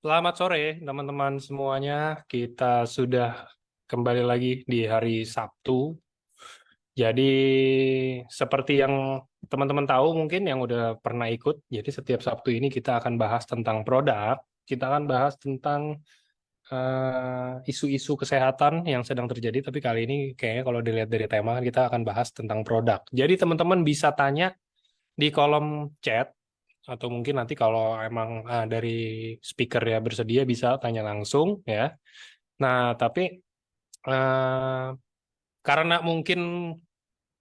Selamat sore teman-teman semuanya. Kita sudah kembali lagi di hari Sabtu. Jadi seperti yang teman-teman tahu mungkin yang udah pernah ikut, jadi setiap Sabtu ini kita akan bahas tentang produk, kita akan bahas tentang isu-isu kesehatan yang sedang terjadi, tapi kali ini kayaknya kalau dilihat dari tema kita akan bahas tentang produk. Jadi teman-teman bisa tanya di kolom chat atau mungkin nanti kalau emang dari speaker ya bersedia bisa tanya langsung ya. Nah, tapi eh, karena mungkin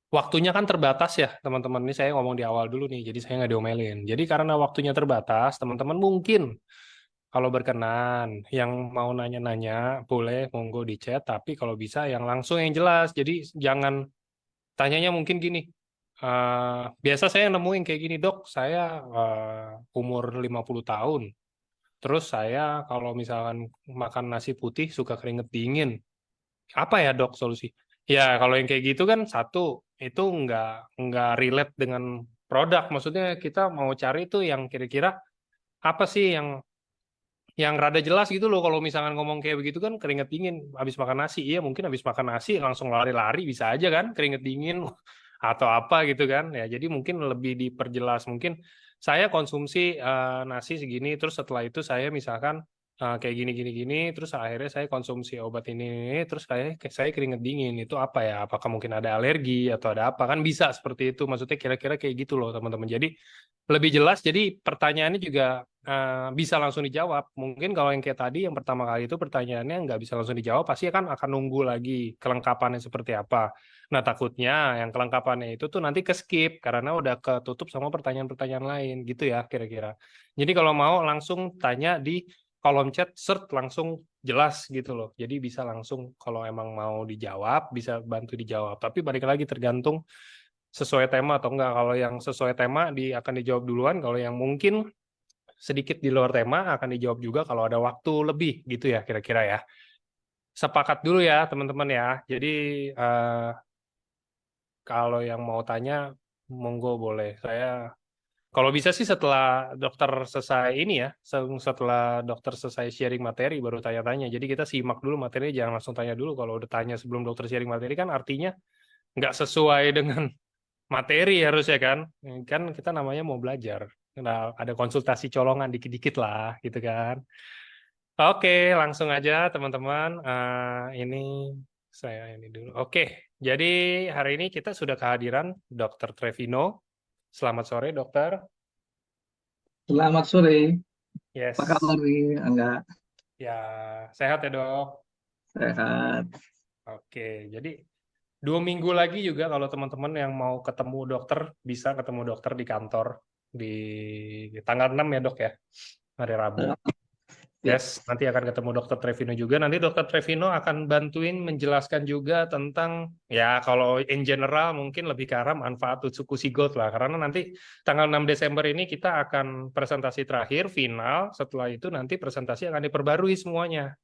waktunya kan terbatas ya teman-teman. Ini saya ngomong di awal dulu nih, jadi saya nggak diomelin. Jadi karena waktunya terbatas, teman-teman mungkin kalau berkenan yang mau nanya-nanya boleh monggo di chat, tapi kalau bisa yang langsung yang jelas. Jadi jangan tanyanya mungkin gini. Biasa saya nemuin kayak gini, Dok, saya umur 50 tahun. Terus saya kalau misalkan makan nasi putih suka keringet dingin. Apa ya dok solusi? Ya kalau yang kayak gitu kan satu itu nggak relate dengan produk. Maksudnya kita mau cari itu yang kira-kira apa sih yang rada jelas gitu loh. Kalau misalkan ngomong kayak begitu kan keringet dingin habis makan nasi. Iya mungkin habis makan nasi langsung lari-lari bisa aja kan keringet dingin atau apa gitu kan. Ya jadi mungkin lebih diperjelas. Mungkin saya konsumsi nasi segini terus setelah itu saya misalkan kayak gini gini gini terus akhirnya saya konsumsi obat ini terus kayak saya keringet dingin itu apa ya? Apakah mungkin ada alergi atau ada apa kan bisa seperti itu. Maksudnya kira-kira kayak gitu loh teman-teman. Jadi lebih jelas jadi pertanyaannya juga bisa langsung dijawab. Mungkin kalau yang kayak tadi, yang pertama kali itu pertanyaannya nggak bisa langsung dijawab, pasti akan nunggu lagi kelengkapannya seperti apa. Nah, takutnya yang kelengkapannya itu tuh nanti ke skip karena udah ketutup sama pertanyaan-pertanyaan lain, gitu ya kira-kira. Jadi kalau mau langsung tanya di kolom chat, search langsung jelas gitu loh. Jadi bisa langsung kalau emang mau dijawab, bisa bantu dijawab. Tapi balik lagi tergantung sesuai tema atau enggak. Kalau yang sesuai tema akan dijawab duluan, kalau yang mungkin sedikit di luar tema akan dijawab juga kalau ada waktu lebih gitu ya kira-kira ya. Sepakat dulu ya teman-teman ya. Jadi eh, kalau yang mau tanya monggo boleh. Saya kalau bisa sih setelah dokter selesai ini ya, setelah dokter selesai sharing materi baru tanya-tanya. Jadi kita simak dulu materinya, jangan langsung tanya dulu. Kalau udah tanya sebelum dokter sharing materi kan artinya nggak sesuai dengan materi harusnya kan. Kan kita namanya mau belajar. Nah, ada konsultasi colongan dikit-dikit lah gitu kan. Oke, langsung aja teman-teman. Ini saya ini dulu. Oke, jadi hari ini kita sudah kehadiran Dokter Trevino. Selamat sore, dokter. Selamat sore, apa kabar Yes, nih, Angga? ya sehat ya dok. Sehat. Oke, jadi 2 minggu lagi juga kalau teman-teman yang mau ketemu dokter bisa ketemu dokter di kantor di tanggal 6 ya dok ya, hari Rabu. Ya, Yes, nanti akan ketemu Dokter Trevino juga. Nanti Dokter Trevino akan bantuin menjelaskan juga tentang, ya kalau in general mungkin lebih ke arah manfaat Utsukushi Gold lah. Karena nanti tanggal 6 Desember ini kita akan presentasi terakhir, final. Setelah itu nanti presentasi akan diperbarui semuanya.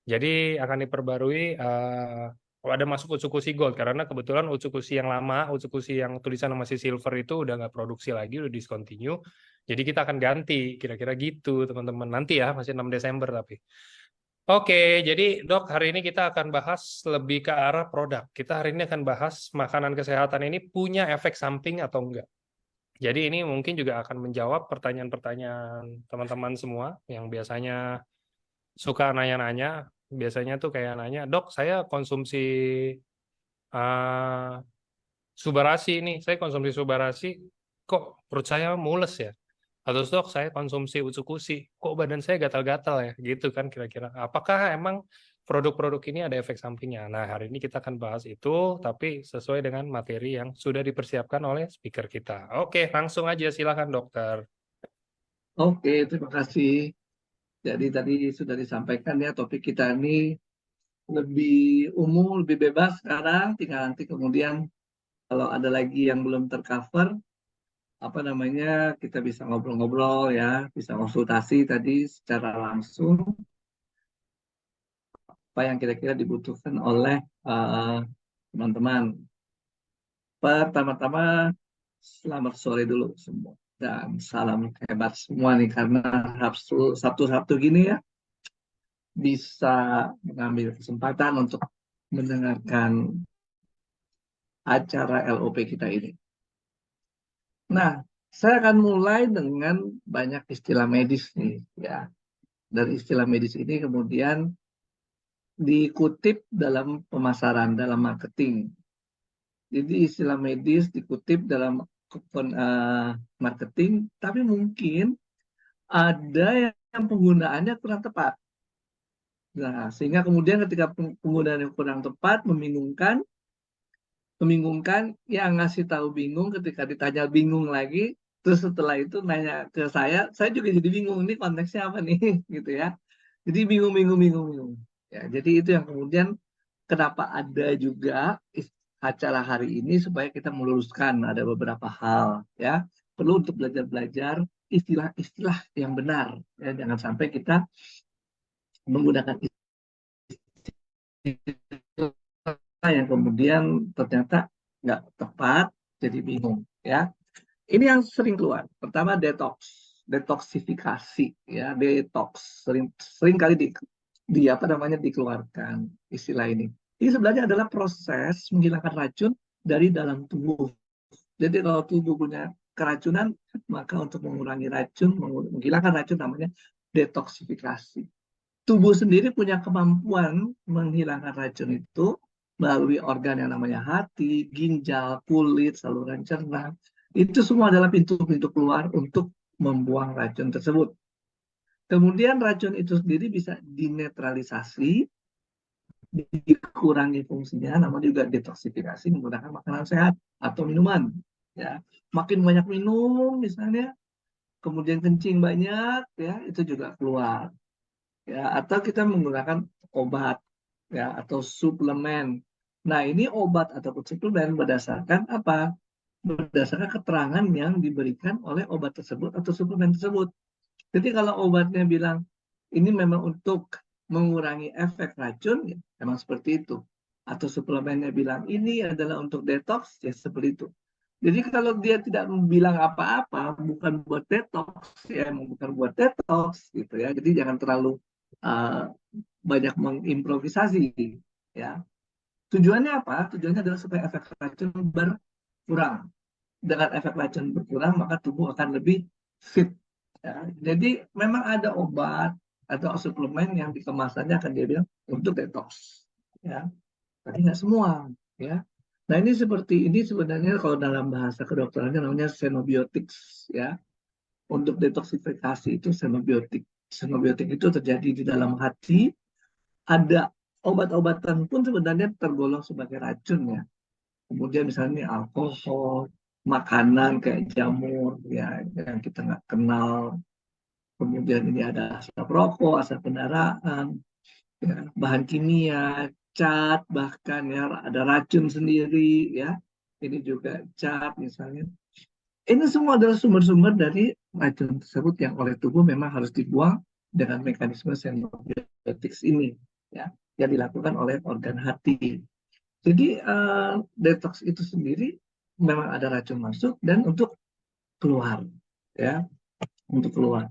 Jadi akan diperbarui ada masuk Utsukushi Gold. Karena kebetulan Utsukushi yang lama, Utsukushi yang tulisan masih silver itu udah nggak produksi lagi, udah discontinue. Jadi kita akan ganti, kira-kira gitu teman-teman. Nanti ya, masih 6 Desember tapi. Oke, jadi dok hari ini kita akan bahas lebih ke arah produk. Kita hari ini akan bahas makanan kesehatan ini punya efek samping atau enggak. Jadi ini mungkin juga akan menjawab pertanyaan-pertanyaan teman-teman semua yang biasanya suka nanya-nanya. Biasanya tuh kayak nanya, dok saya konsumsi uh, Subarasi ini, saya konsumsi Subarasi, kok perut saya mules ya? Atau dok, saya konsumsi Utsukushi, kok badan saya gatal-gatal ya? Gitu kan kira-kira. Apakah emang produk-produk ini ada efek sampingnya? Nah, hari ini kita akan bahas itu, tapi sesuai dengan materi yang sudah dipersiapkan oleh speaker kita. Oke, langsung aja silakan dokter. oke, terima kasih. Jadi tadi sudah disampaikan ya topik kita ini lebih umum, lebih bebas sekarang. Tinggal nanti kemudian kalau ada lagi yang belum tercover, apa namanya, kita bisa ngobrol-ngobrol ya, bisa konsultasi tadi secara langsung apa yang kira-kira dibutuhkan oleh eh, teman-teman. Pertama-tama, selamat sore dulu semua. dan salam hebat semua nih karena Sabtu-Sabtu gini ya bisa mengambil kesempatan untuk mendengarkan acara LOP kita ini. Nah, saya akan mulai dengan banyak istilah medis nih ya. Dari istilah medis ini kemudian dikutip dalam pemasaran, dalam marketing. Jadi istilah medis dikutip dalam marketing, tapi mungkin ada yang penggunaannya kurang tepat. Nah, sehingga kemudian ketika penggunaan yang kurang tepat membingungkan, yang ngasih tahu bingung ketika ditanya bingung lagi, terus setelah itu nanya ke saya juga jadi bingung, ini konteksnya apa nih, gitu ya. Jadi bingung. Ya, jadi itu yang kemudian kenapa ada juga acara hari ini supaya kita meluruskan ada beberapa hal, ya. Perlu untuk belajar-belajar istilah-istilah yang benar, ya. Jangan sampai kita menggunakan istilah yang kemudian ternyata nggak tepat, jadi bingung, ya. Ini yang sering keluar. Pertama detoksifikasi, ya, detox sering kali apa namanya dikeluarkan istilah ini. Ini sebenarnya adalah proses menghilangkan racun dari dalam tubuh. Jadi kalau tubuh punya keracunan, maka untuk mengurangi racun, menghilangkan racun namanya detoksifikasi. Tubuh sendiri punya kemampuan menghilangkan racun itu melalui organ yang namanya hati, ginjal, kulit, saluran cerna. Itu semua adalah pintu-pintu keluar untuk membuang racun tersebut. Kemudian racun itu sendiri bisa dinetralisasi, dikurangi fungsinya, namun juga detoksifikasi menggunakan makanan sehat atau minuman. Ya, makin banyak minum misalnya, kemudian kencing banyak, ya itu juga keluar. Ya, atau kita menggunakan obat, ya, atau suplemen. Nah, ini obat ataupun suplemen berdasarkan apa? Berdasarkan keterangan yang diberikan oleh obat tersebut atau suplemen tersebut. Jadi kalau obatnya bilang ini memang untuk mengurangi efek racun, ya, memang seperti itu. Atau suplemennya bilang ini adalah untuk detox, ya seperti itu. Jadi kalau dia tidak bilang apa-apa, bukan buat detox, ya emang bukan buat detox, gitu ya. Jadi jangan terlalu uh, banyak mengimprovisasi, ya. Tujuannya apa? Tujuannya adalah supaya efek racun berkurang. Dengan efek racun berkurang, maka tubuh akan lebih fit. Ya. Jadi memang ada obat atau suplemen yang dikemasannya akan dia bilang untuk detox, ya. Tapi nggak semua, ya. Nah ini seperti ini sebenarnya kalau dalam bahasa kedokterannya namanya xenobiotics, ya. Untuk detoksifikasi itu xenobiotik. Xenobiotik itu terjadi di dalam hati. Ada obat-obatan pun sebenarnya tergolong sebagai racun, ya. Kemudian misalnya alkohol, makanan kayak jamur, ya, yang kita nggak kenal. Kemudian ini ada asap rokok, asap kendaraan, ya, bahan kimia, cat, bahkan ya ada racun sendiri, ya. Ini juga cat misalnya. Ini semua adalah sumber-sumber dari racun tersebut yang oleh tubuh memang harus dibuang dengan mekanisme xenobiotik ini, ya, yang dilakukan oleh organ hati. Jadi detox itu sendiri memang ada racun masuk dan untuk keluar, ya, untuk keluar.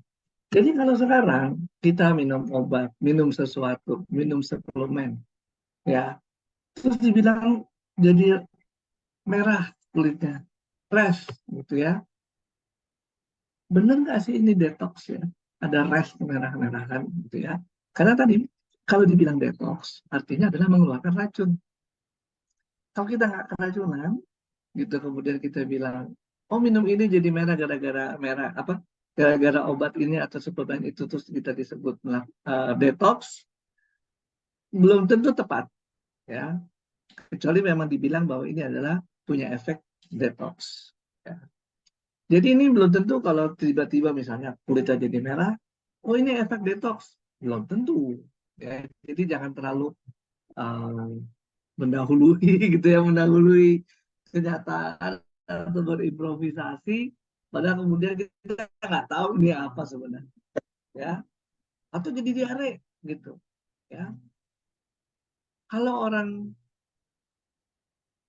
Jadi kalau sekarang kita minum obat, minum sesuatu, minum suplemen, ya, terus dibilang jadi merah kulitnya, rash, gitu ya. Bener nggak sih ini detox ya? Ada rash merah-merahan, gitu ya. Karena tadi kalau dibilang detox, artinya adalah mengeluarkan racun. Kalau kita nggak keracunan, gitu kemudian kita bilang, oh minum ini jadi merah gara-gara merah apa? Gara-gara obat ini atau suplemen itu terus kita disebut detox, belum tentu tepat, ya. Kecuali memang dibilang bahwa ini adalah punya efek detox, ya. Jadi ini belum tentu kalau tiba-tiba misalnya kulitnya jadi merah, oh ini efek detox, belum tentu, ya. Jadi jangan terlalu uh, mendahului gitu ya, mendahului kenyataan atau berimprovisasi, padahal kemudian kita nggak tahu ini apa sebenarnya, ya. Atau jadi diare gitu, ya. Kalau orang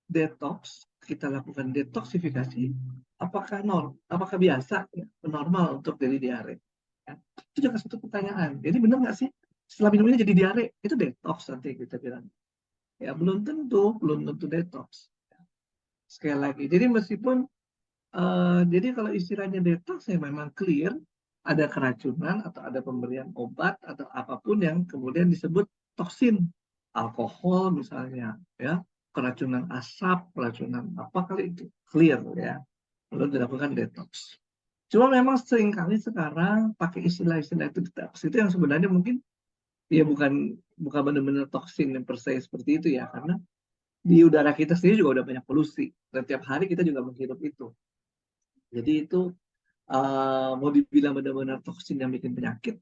detox kita lakukan detoksifikasi, apakah biasa ya, normal untuk jadi diare? Ya, itu juga satu pertanyaan. Jadi benar nggak sih setelah minum ini jadi diare itu detox nanti kita bilang? Ya belum tentu detox. Sekali lagi, jadi meskipun jadi kalau istilahnya detox ya memang clear ada keracunan atau ada pemberian obat atau apapun yang kemudian disebut toksin, alkohol misalnya, ya keracunan asap, keracunan apa kali itu clear ya, lalu dilakukan detox. Cuma memang seringkali sekarang pakai istilah-istilah itu detox itu yang sebenarnya mungkin ya bukan benar-benar toksin yang per se seperti itu ya, karena di udara kita sendiri juga udah banyak polusi dan tiap hari kita juga menghirup itu. Jadi itu mau dibilang benar-benar toksin yang bikin penyakit,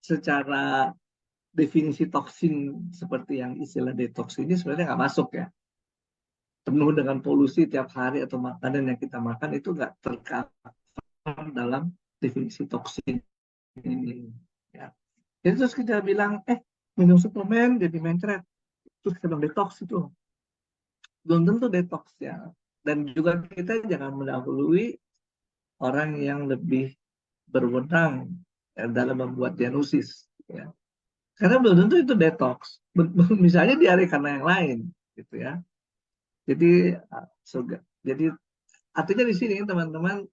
secara definisi toksin seperti yang istilah detox ini sebenarnya nggak masuk ya. Penuh dengan polusi tiap hari atau makanan yang kita makan itu nggak tercover dalam definisi toksin ini. Ya. Jadi terus kita bilang, minum suplemen jadi mencret, terus kita bilang detox itu. Belum tentu detox ya. Dan juga kita jangan mendahului orang yang lebih berwenang dalam membuat diagnosis. Ya. Karena belum tentu itu detox. Misalnya diare karena yang lain, gitu ya. Jadi, jadi artinya di sini teman-teman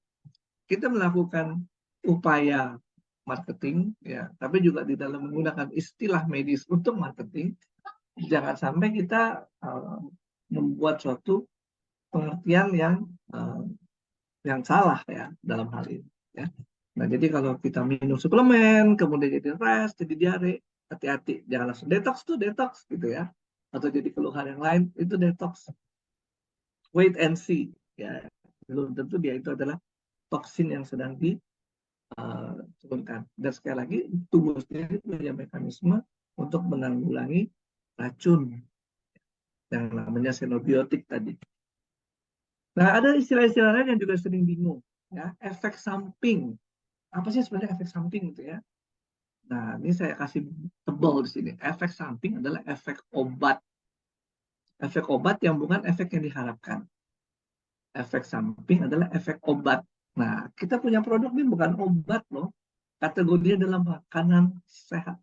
kita melakukan upaya marketing, ya, tapi juga di dalam menggunakan istilah medis untuk marketing, jangan sampai kita membuat suatu pengertian yang salah ya dalam hal ini. Ya. Nah, jadi kalau kita minum suplemen, kemudian jadi rash, jadi diare, hati-hati. Jangan langsung detox tuh detox gitu ya. Atau jadi keluhan yang lain, itu detox. Wait and see. Ya, belum tentu dia itu adalah toksin yang sedang diturunkan. Dan sekali lagi, tubuh sendiri punya mekanisme untuk menanggulangi racun yang namanya xenobiotik tadi. Nah, ada istilah-istilah lain yang juga sering bingung. Ya, efek samping. Apa sih sebenarnya efek samping itu ya? Nah, ini saya kasih tebal di sini. Efek samping adalah efek obat. Efek obat yang bukan efek yang diharapkan. Efek samping adalah efek obat. Nah, kita punya produk ini bukan obat loh. Kategorinya adalah makanan sehat.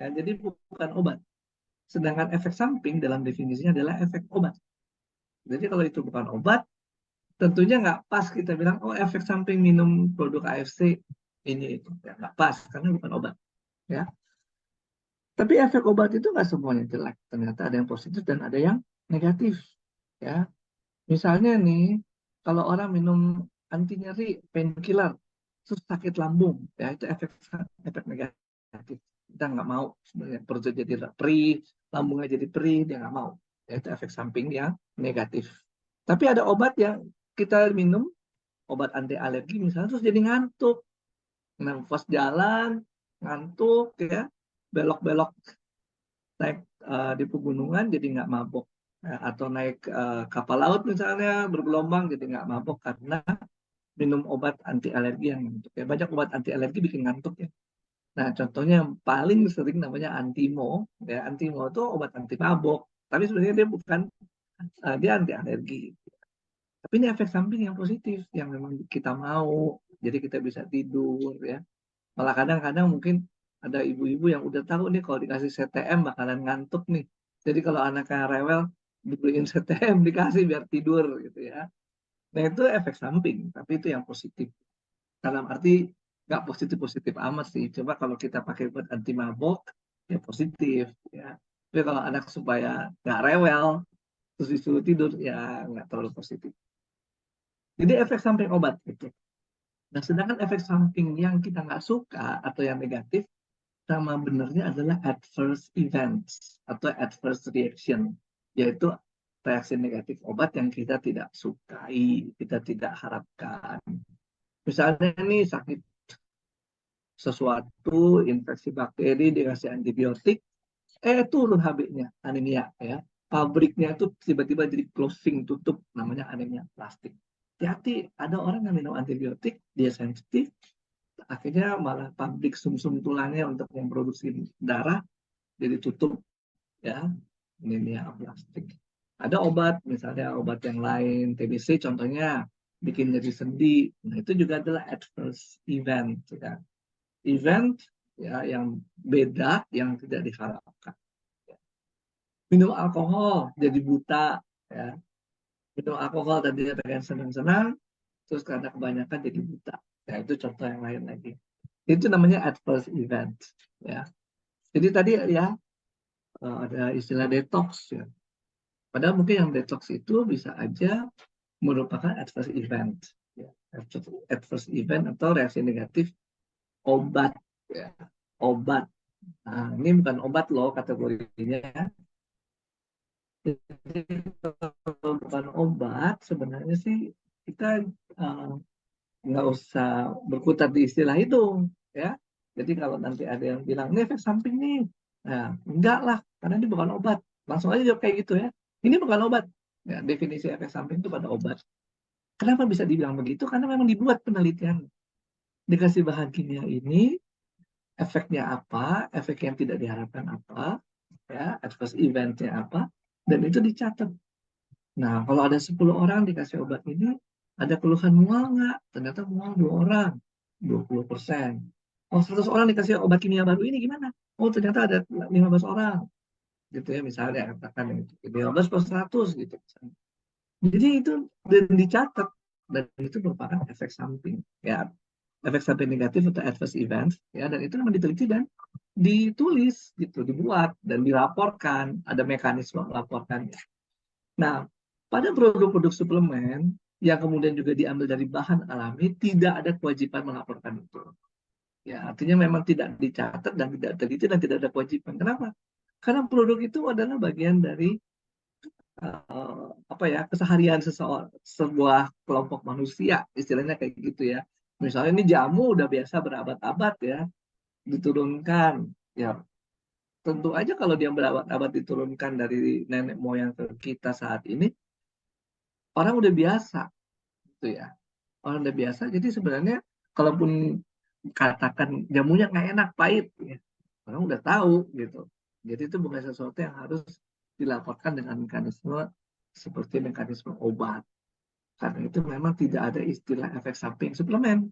Ya, jadi bukan obat. Sedangkan efek samping dalam definisinya adalah efek obat. Jadi kalau itu bukan obat, tentunya nggak pas kita bilang, oh efek samping minum produk AFC ini itu. Ya, nggak pas, karena bukan obat. Ya. Tapi efek obat itu nggak semuanya jelek. Ternyata ada yang positif dan ada yang negatif. Ya, misalnya nih, kalau orang minum anti nyeri, painkiller, terus sakit lambung, ya itu efek negatif. Kita nggak mau sebenarnya perut jadi perih, lambungnya jadi perih, dia nggak mau. Ya, itu efek samping yang negatif. Tapi ada obat yang kita minum, obat anti alergi misalnya, terus jadi ngantuk, nafas jalan, ngantuk, ya, belok-belok naik di pegunungan jadi nggak mabok. Atau naik kapal laut misalnya bergelombang jadi nggak mabok karena minum obat anti alergi yang ngantuk. Ya, banyak obat anti alergi bikin ngantuk ya. Nah, contohnya yang paling sering namanya Antimo. Ya, Antimo itu obat anti mabok, tapi sebenarnya dia bukan, dia anti alergi. Tapi ini efek samping yang positif yang memang kita mau. Jadi kita bisa tidur ya. Malah kadang-kadang mungkin ada ibu-ibu yang udah tahu nih kalau dikasih CTM bakalan ngantuk nih. Jadi kalau anaknya rewel, dibeliin CTM, dikasih biar tidur gitu ya. Nah itu efek samping, tapi itu yang positif. Dalam arti nggak positif-positif amat sih. Coba kalau kita pakai buat anti mabok, ya positif ya. Tapi kalau anak supaya nggak rewel, terus disuruh tidur, ya nggak terlalu positif. Jadi efek samping obat gitu. Nah sedangkan efek samping yang kita nggak suka atau yang negatif, sama benernya adalah adverse events atau adverse reaction, yaitu reaksi negatif obat yang kita tidak sukai, kita tidak harapkan. Misalnya nih sakit sesuatu, infeksi bakteri, dikasih antibiotik, turun HB-nya, anemia ya. Pabriknya itu tiba-tiba jadi closing, tutup, namanya anemia plastik. Hati-hati, ada orang yang minum antibiotik, dia sensitif, akhirnya malah pabrik sumsum tulangnya untuk memproduksi darah jadi tutup ya, anemia plastik. Ada obat, misalnya obat yang lain, TBC contohnya, bikin nyeri sendi. Nah, itu juga adalah adverse event. Ya. Event ya yang beda, yang tidak diharapkan. Minum alkohol, jadi buta. Ya. Minum alkohol tadinya pengen senang-senang, terus karena kebanyakan jadi buta. Ya, itu contoh yang lain lagi. Itu namanya adverse event. Ya. Jadi tadi ya ada istilah detox. Ya. Padahal mungkin yang detox itu bisa aja merupakan adverse event, ya. Adverse event atau reaksi negatif obat, ya. Obat. Nah, ini bukan obat loh kategorinya. Jadi kalau bukan obat, sebenarnya sih kita uh, nggak usah berkutat di istilah itu, ya. Jadi kalau nanti ada yang bilang ini efek samping nih, nah enggak lah, karena ini bukan obat. Langsung aja jawab kayak gitu ya. Ini bukan obat. Ya, definisi efek samping itu pada obat. Kenapa bisa dibilang begitu? Karena memang dibuat penelitian. Dikasih bahan kimia ini, efeknya apa, efek yang tidak diharapkan apa, ya, adverse eventnya apa, dan itu dicatat. Nah, kalau ada 10 orang dikasih obat ini, ada keluhan mual nggak? Ternyata mual 2 orang, 20%. Oh, 100 orang dikasih obat kimia baru ini gimana? Oh, ternyata ada 15 orang. Gitu ya, misalnya katakan itu. 15 per 100 gitu. Jadi itu dan dicatat dan itu merupakan efek samping ya, efek samping negatif atau adverse event ya, dan itu memang diteliti dan ditulis gitu, dibuat dan dilaporkan, ada mekanisme melaporkannya. Nah, pada produk-produk suplemen yang kemudian juga diambil dari bahan alami tidak ada kewajiban melaporkan itu. Ya, artinya memang tidak dicatat dan tidak teliti dan tidak ada kewajiban. Kenapa? Karena produk itu adalah bagian dari apa ya, keseharian sebuah kelompok manusia, istilahnya kayak gitu ya. Misalnya ini jamu udah biasa berabad-abad ya diturunkan, ya tentu aja kalau dia berabad-abad diturunkan dari nenek moyang ke kita saat ini, orang udah biasa gitu ya, orang udah biasa. Jadi sebenarnya kalaupun katakan jamunya nggak enak, pahit ya, orang udah tahu gitu. Jadi itu bukan sesuatu yang harus dilaporkan dengan mekanisme seperti mekanisme obat. Karena itu memang tidak ada istilah efek samping suplemen.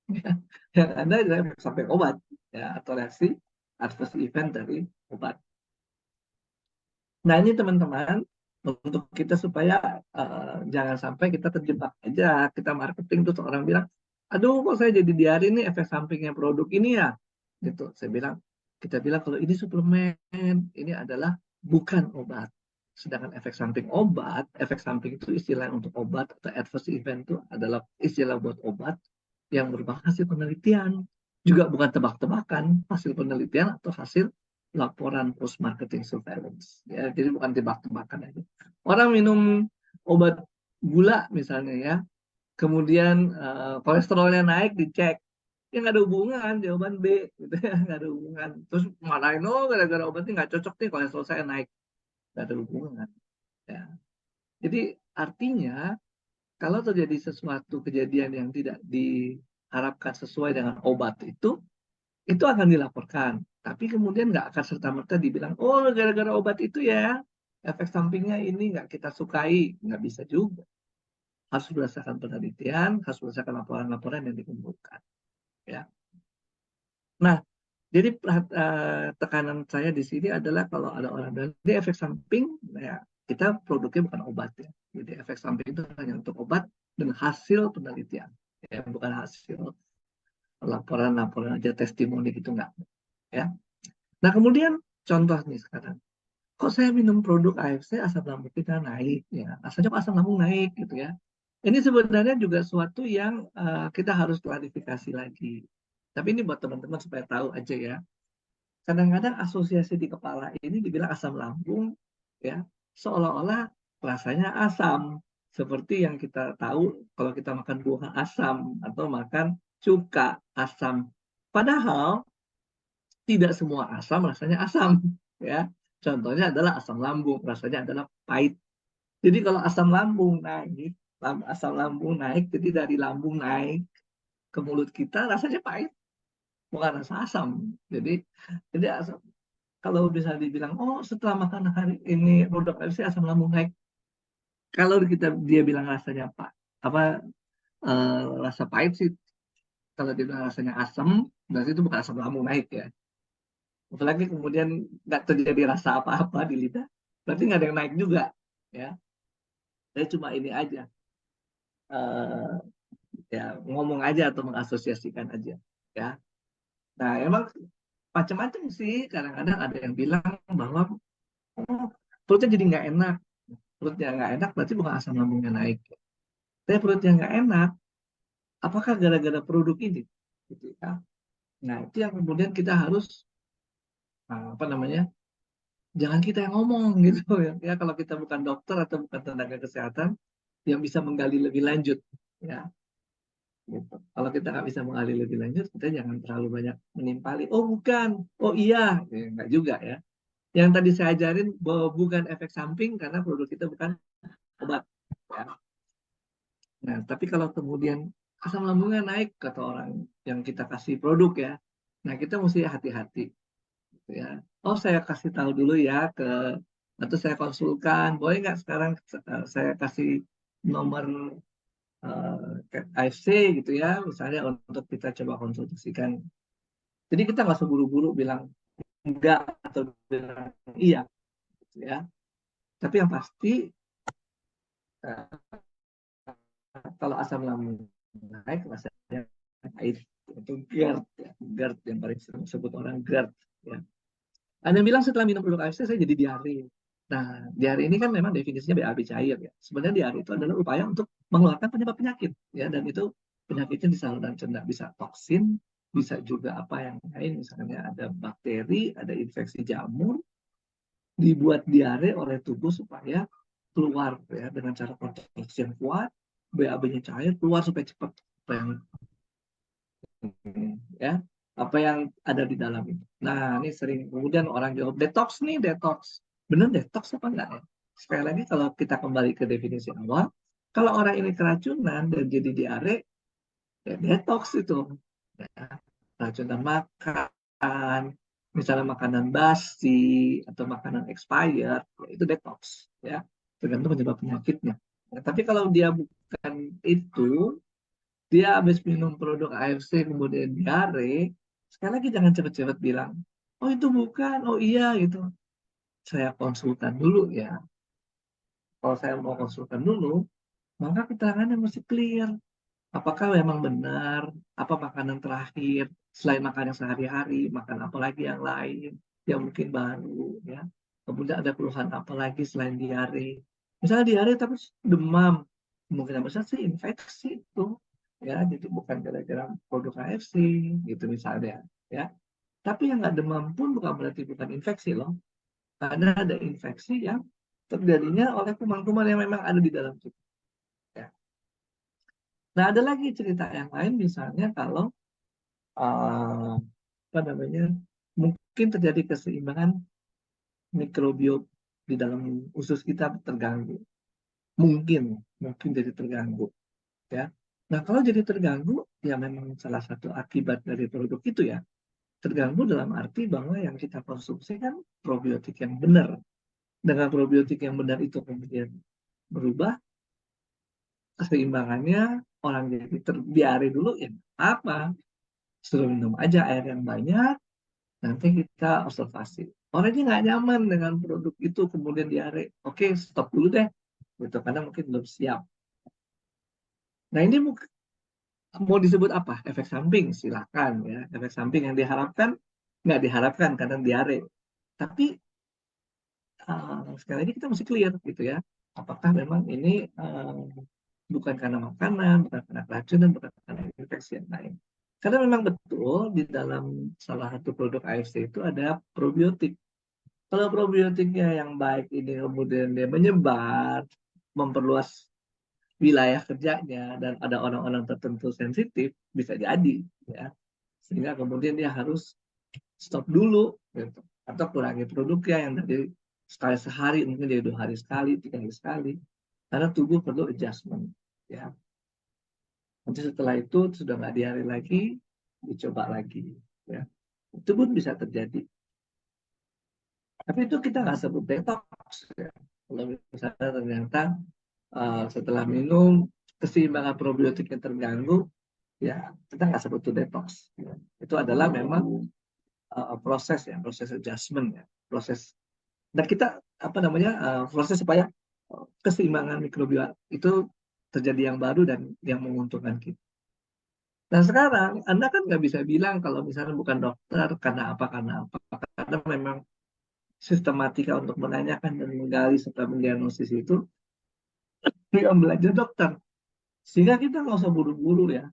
Ya. Yang ada adalah efek samping obat, ya, atau reaksi adverse event dari obat. Nah ini teman-teman, untuk kita supaya jangan sampai kita terjebak aja, kita marketing terus orang bilang, aduh kok saya jadi diari nih efek sampingnya produk ini ya, gitu. Kita bilang kalau ini suplemen, ini adalah bukan obat. Sedangkan efek samping obat, efek samping itu istilah untuk obat atau adverse event itu adalah istilah buat obat yang merupakan hasil penelitian. Juga bukan tebak-tebakan, hasil penelitian atau hasil laporan post marketing surveillance. Ya, jadi bukan tebak-tebakan aja. Orang minum obat gula misalnya ya, kemudian kolesterolnya naik dicek, ya nggak ada hubungan, jawaban B gitu ya, nggak ada hubungan. Terus marahin, oh gara-gara obat ini nggak cocok nih kolesterol saya naik, nggak ada hubungan. Ya. Jadi artinya kalau terjadi sesuatu kejadian yang tidak diharapkan sesuai dengan obat itu akan dilaporkan. Tapi kemudian nggak akan serta-merta dibilang, oh gara-gara obat itu ya, efek sampingnya ini nggak kita sukai. Nggak bisa juga. Harus berdasarkan penelitian, harus berdasarkan laporan-laporan yang dikumpulkan. Ya. Nah, jadi tekanan saya di sini adalah kalau ada orang bilang, ini efek samping, ya kita produknya bukan obat ya. Jadi efek samping itu hanya untuk obat dan hasil penelitian. Ya, bukan hasil laporan-laporan aja testimoni gitu enggak. Ya. Nah, kemudian contoh nih sekarang. Kok saya minum produk AFC asam lambung kita naik ya. Asalnya kok asam lambung naik gitu ya. Ini sebenarnya juga suatu yang kita harus klarifikasi lagi. Tapi ini buat teman-teman supaya tahu aja ya. Kadang-kadang asosiasi di kepala ini dibilang asam lambung ya, seolah-olah rasanya asam. Seperti yang kita tahu kalau kita makan buah asam atau makan cuka asam. Padahal tidak semua asam rasanya asam ya. Contohnya adalah asam lambung, rasanya adalah pahit. Jadi kalau asam lambung naik, jadi dari lambung naik ke mulut kita rasanya pahit, bukan rasa asam. Jadi asam, kalau bisa dibilang, oh setelah makan hari ini produk AFC asam lambung naik, Kalau dia bilang rasanya rasa pahit sih, kalau dia bilang rasanya asam, berarti itu bukan asam lambung naik ya. Apalagi kemudian nggak terjadi rasa apa-apa di lidah, berarti nggak ada yang naik juga ya. Saya cuma ini aja, eh, ya ngomong aja atau mengasosiasikan aja ya. Nah emang macam-macam sih, kadang-kadang ada yang bilang bahwa oh, perutnya jadi nggak enak. Perutnya nggak enak berarti bukan asam lambungnya naik. Tapi perutnya nggak enak, apakah gara-gara produk ini? Gitu ya. Nah itu yang kemudian kita harus apa namanya, jangan kita yang ngomong gitu ya. Ya kalau kita bukan dokter atau bukan tenaga kesehatan yang bisa menggali lebih lanjut ya. Gitu. Kalau kita nggak bisa menggali lebih lanjut, kita jangan terlalu banyak menimpali. Oh bukan, oh iya, ya, nggak juga ya. Yang tadi saya ajarin bahwa bukan efek samping karena produk kita bukan obat. Ya. Nah, tapi kalau kemudian asam lambungnya naik kata orang yang kita kasih produk ya, nah kita mesti hati-hati. Gitu ya. Oh saya kasih tahu dulu ya atau saya konsulkan, boleh nggak sekarang saya kasih nomor AFC gitu ya, misalnya untuk kita coba konsultasikan. Jadi kita nggak seburu-buru bilang enggak atau bilang iya, gitu ya. Tapi yang pasti eh, kalau asam lambung naik rasanya pahit itu GERD ya. GERD yang paling sering disebut orang GERD ya. Ada yang bilang setelah minum produk AFC saya jadi diare. Nah, diare ini kan memang definisinya BAB cair ya. Sebenarnya diare itu adalah upaya untuk mengeluarkan penyebab penyakit ya, dan itu penyakitnya di saluran cerna, bisa toksin, bisa juga apa yang lain, misalnya ada bakteri, ada infeksi jamur, dibuat diare oleh tubuh supaya keluar ya dengan cara kontraksi yang kuat, BAB-nya cair keluar supaya cepat apa yang ya apa yang ada di dalam itu. Nah, ini sering kemudian orang jawab detox nih, detox. Benar detox apa enggak ya? Sekali lagi kalau kita kembali ke definisi awal, kalau orang ini keracunan dan jadi diare, ya detox itu. Ya, keracunan makan, misalnya makanan basi atau makanan expired, ya itu detox. Ya, tergantung penyebab penyakitnya. Nah, tapi kalau dia bukan itu, dia habis minum produk AFC kemudian diare, sekali lagi jangan cepet-cepet bilang, oh itu bukan, oh iya gitu. Saya konsultan dulu ya. Kalau saya mau konsultan dulu, maka keterangannya mesti clear. Apakah memang benar, apa makanan terakhir, selain makanan sehari-hari, makan apa lagi yang lain, yang mungkin baru, ya. Kemudian ada keluhan apa lagi selain diare. Misalnya diare tapi demam, mungkin besar sih infeksi itu, ya. Jadi bukan gara-gara produk KFC, gitu misalnya, ya. Tapi yang nggak demam pun bukan berarti bukan infeksi loh. Karena ada infeksi yang terjadinya oleh kuman-kuman yang memang ada di dalam tubuh. Ya. Nah, ada lagi cerita yang lain, misalnya kalau apa namanya, mungkin terjadi keseimbangan mikrobiom di dalam usus kita terganggu, mungkin mungkin jadi terganggu ya. Nah kalau jadi terganggu ya memang salah satu akibat dari produk itu ya, terganggu dalam arti bahwa yang kita konsumsi kan probiotik yang benar. Dengan probiotik yang benar itu kemudian berubah keseimbangannya, orang jadi terbiari dulu ya apa, suruh minum aja air yang banyak, nanti kita observasi. Orangnya nggak nyaman dengan produk itu, kemudian diare. Oke, stop dulu deh. Gitu, karena mungkin belum siap. Nah, ini mau disebut apa? Efek samping, silakan ya. Efek samping yang diharapkan, nggak diharapkan karena diare. Tapi, sekali lagi kita mesti clear gitu ya. Apakah memang ini bukan karena makanan, bukan karena keracunan, bukan karena infeksi yang lain. Karena memang betul di dalam salah satu produk AFC itu ada probiotik. Kalau probiotiknya yang baik ini kemudian dia menyebar, memperluas wilayah kerjanya, dan ada orang-orang tertentu sensitif, bisa jadi ya. Sehingga kemudian dia harus stop dulu gitu. Atau kurangi produknya yang dari sekali sehari mungkin jadi 2 hari sekali, 3 hari sekali. Karena tubuh perlu adjustment ya. Nanti setelah itu sudah nggak diare lagi, dicoba lagi ya. Itu pun bisa terjadi. Tapi itu kita nggak sebut detox ya. Kalau misalnya ternyata setelah minum keseimbangan probiotiknya terganggu, ya kita nggak sebut itu detox. Ya. Itu adalah memang proses adjustment ya, proses. Dan kita apa namanya proses supaya keseimbangan mikrobiota itu terjadi yang baru dan yang menguntungkan kita. Nah sekarang Anda kan nggak bisa bilang kalau misalnya bukan dokter karena apa, karena memang sistematika untuk menanyakan dan menggali serta mendiagnosis itu yang belajar dokter. Sehingga kita nggak usah buru-buru ya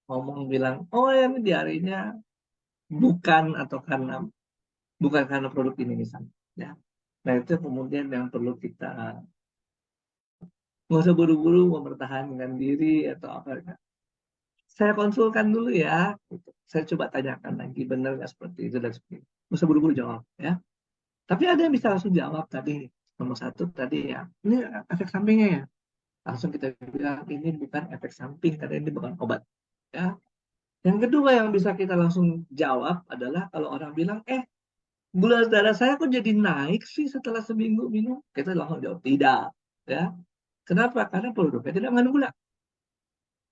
ngomong bilang, oh ya ini diarenya bukan atau karena produk ini misalnya. Ya. Nah itu kemudian yang perlu kita nggak usah buru-buru mempertahankan diri atau apa. Saya konsulkan dulu ya. Gitu. Saya coba tanyakan lagi benar nggak seperti itu dan seperti itu. Nggak usah buru-buru jawab ya. Tapi ada yang bisa langsung jawab tadi. Nomor satu tadi ya, ini efek sampingnya ya. Langsung kita bilang ini bukan efek samping karena ini bukan obat. Ya. Yang kedua yang bisa kita langsung jawab adalah kalau orang bilang, gula darah saya kok jadi naik sih setelah seminggu minum? Kita langsung jawab, tidak. Ya. Kenapa? Karena produknya tidak mengandung gula.